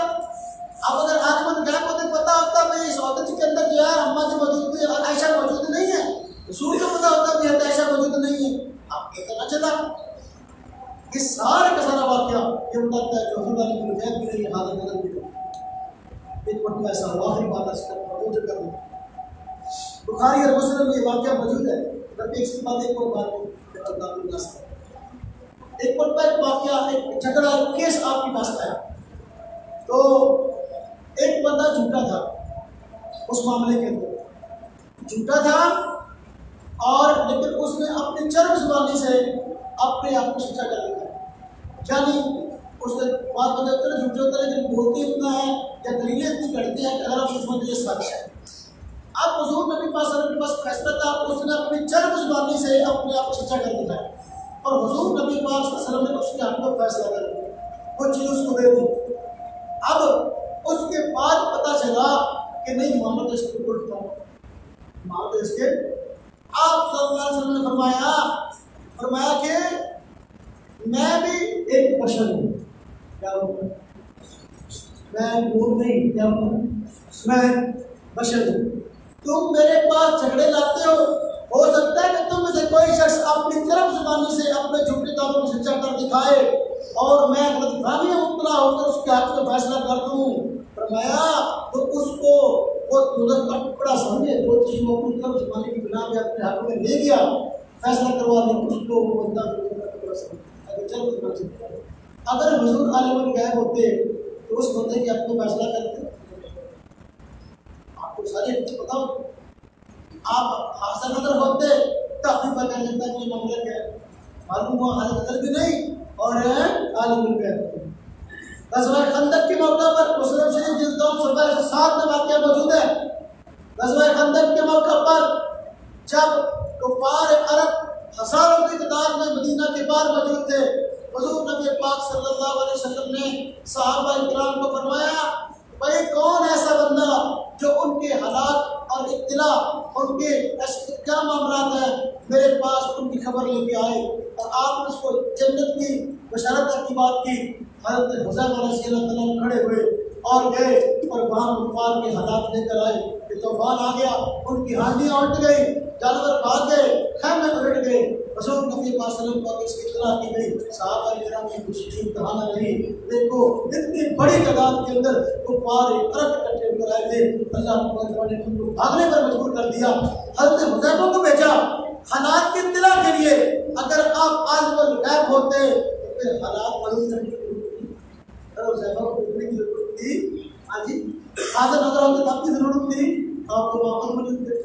अब अगर आज मन गायब होते पता होता मैं इस औरत के अंदर जो है अम्मा जी मौजूद थी और आयशा मौजूद नहीं है, रसूल को पता होता भी है आयशा मौजूद नहीं है, आपको पता चला। इस सारे का सारा वाकया ये बताता है कि हुजूर अली की जैद भी नहीं, हाजिर नजर भी नहीं। एक वक्त ऐसा हुआ है बात कर बुखारी और मुस्लिम में ये वाकया मौजूद है। तब एक से बाद एक को बात एक पल एक वाकया, एक झगड़ा, एक केस आपके पास आया तो एक बंदा झूठा था, उस मामले के अंदर झूठा था और लेकिन उसने अपनी चरम जुबानी से अपने आप को सच्चा कर दिया। यानी उसने बात बताते हैं झूठे होते लेकिन बोलते इतना है या दलीलें इतनी करते हैं कि अगर आप उसमें ये सच है। अब हुजूर नबी पाक सल्लल्लाहु अलैहि वसल्लम के पास फैसला था, उसने अपनी चरम जुबानी से अपने आप को सच्चा कर दिया और हुजूर नबी पाक सल्लल्लाहु अलैहि वसल्लम ने उसके हक में फैसला कर दिया, वो चीज़ उसको दे दी। अब उसके बाद पता चला कि नहीं मोहम्मद इसके उल्टा मोहम्मद इसके आप सल्लल्लाहु अलैहि वसल्लम ने फरमाया कि मैं भी एक बशर हूँ। क्या हूँ मैं? नूर नहीं, क्या हूँ मैं? बशर हूँ। तुम मेरे पास झगड़े लाते हो सकता है कि तुम में से कोई शख्स अपनी तरफ जुबानी से अपने झूठे दावों को सच्चा कर दिखाए और मैं गलतफहमी में मुब्तला होकर उसके हक में फैसला कर दूँ। फरमाया तो उसको वो तुझक का टुकड़ा समझे, वो चीज़ वो अपनी तरफ जुबानी की बिना पे अपने हक में ले गया, फैसला करवा लिया, उसको वो बंदा टुकड़ा समझे। अगर हुजूर आलिम गायब होते तो उस बंदे के हक में फैसला करते। आपको सारी पता हो, आप हाजिर नजर होते तकलीफ कर लेता कि मामला क्या है, मालूम हुआ हाजिर नजर भी नहीं और आलिम गायब। ग़ज़वा खंदक के मौका पर मुस्लिम शरीफ जिल्द 7 में वाक़या मौजूद है। ग़ज़वा खंदक के मौका पर जब कुफ़ार अरब हज़ारों की तादाद में मदीना के बाहर मौजूद थे, हुजूर नबी पाक सल्लल्लाहु अलैहि वसल्लम ने सहाबा इकराम को फरमाया, भाई कौन ऐसा बंदा जो उनके हालात और इत्तला उनके क्या मामलात हैं मेरे पास उनकी खबर लेके आए। और आपने उसको जन्नत की बशारत की बात की। हज़रत हुज़ैफ़ा रज़ियल्लाहु अन्हु खड़े हुए और गए और वहाँ कुफ़ार के हालात लेकर आए कि तूफान आ गया, उनकी हांडियाँ उल्ट गई, जानवर भाग गए, खैमे उलट गए। हुजूर नबी पाक सल्लल्लाहु अलैहि वसल्लम को इसकी इत्तला की गई, सहाबा किराम की खुशी इम्तिहान रही। देखो इतनी बड़ी तादाद के अंदर कुफ़ार अरब इकट्ठे होकर आए थे, अल्लाह ने उनको भागने पर मजबूर कर दिया। हज़रत हुज़ैफ़ा को भेजा हालात की इत्तला के लिए। अगर आप आज वक्त गायब होते तो फिर हालात मालूम करने की हुज़ैफ़ा को भेजने की जरूरत थी? हाँ जी, हाजिर नजर होते आपकी जरूरत थी, आपको वापस मौजूद थे।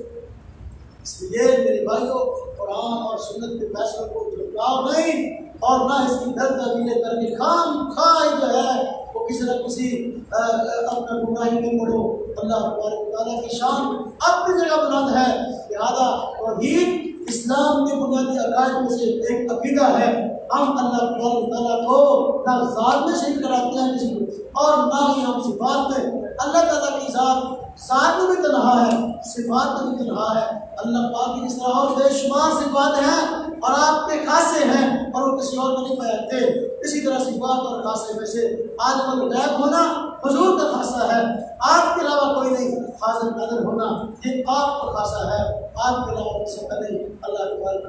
इसलिए मेरे भाइयों, कुरान और सुन्नत के फैसलों को झुकाओ नहीं और ना इसकी दर्द करके खाम खाई जो है वो किसी न किसी अपना गुमराही में पढ़ो। अल्लाह ताला की शान अपनी जगह बुलंद है, लिहाजा तौहीद इस्लाम के बुनियादी अकायद में से एक अकीदा है। हम अल्लाह ताला को ना ज़ात में शरीक कराते हैं किसी को और ना ही हम सिफात में। अल्लाह ताला की ज़ात में भी तन्हा है, सिफात में भी तन्हा है। अल्लाह पाक की जिस तरह और बेशुमार सिफात हैं और आपके खासे हैं और वो किसी और में नहीं पाए जाते, इसी तरह सिफात और खासे में से आलिमुल गैब होना हुजूर का खासा है, आपके अलावा कोई नहीं। हाज़िर हाजिर नाजिर होना ये आपको खासा है। आपके अलावा से पहले अल्लाह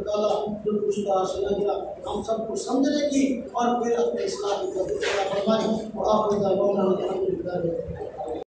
ताला जो कुछ कहा सुना गया हम सबको समझने की और फिर अपने इस्लाम को फरमाए।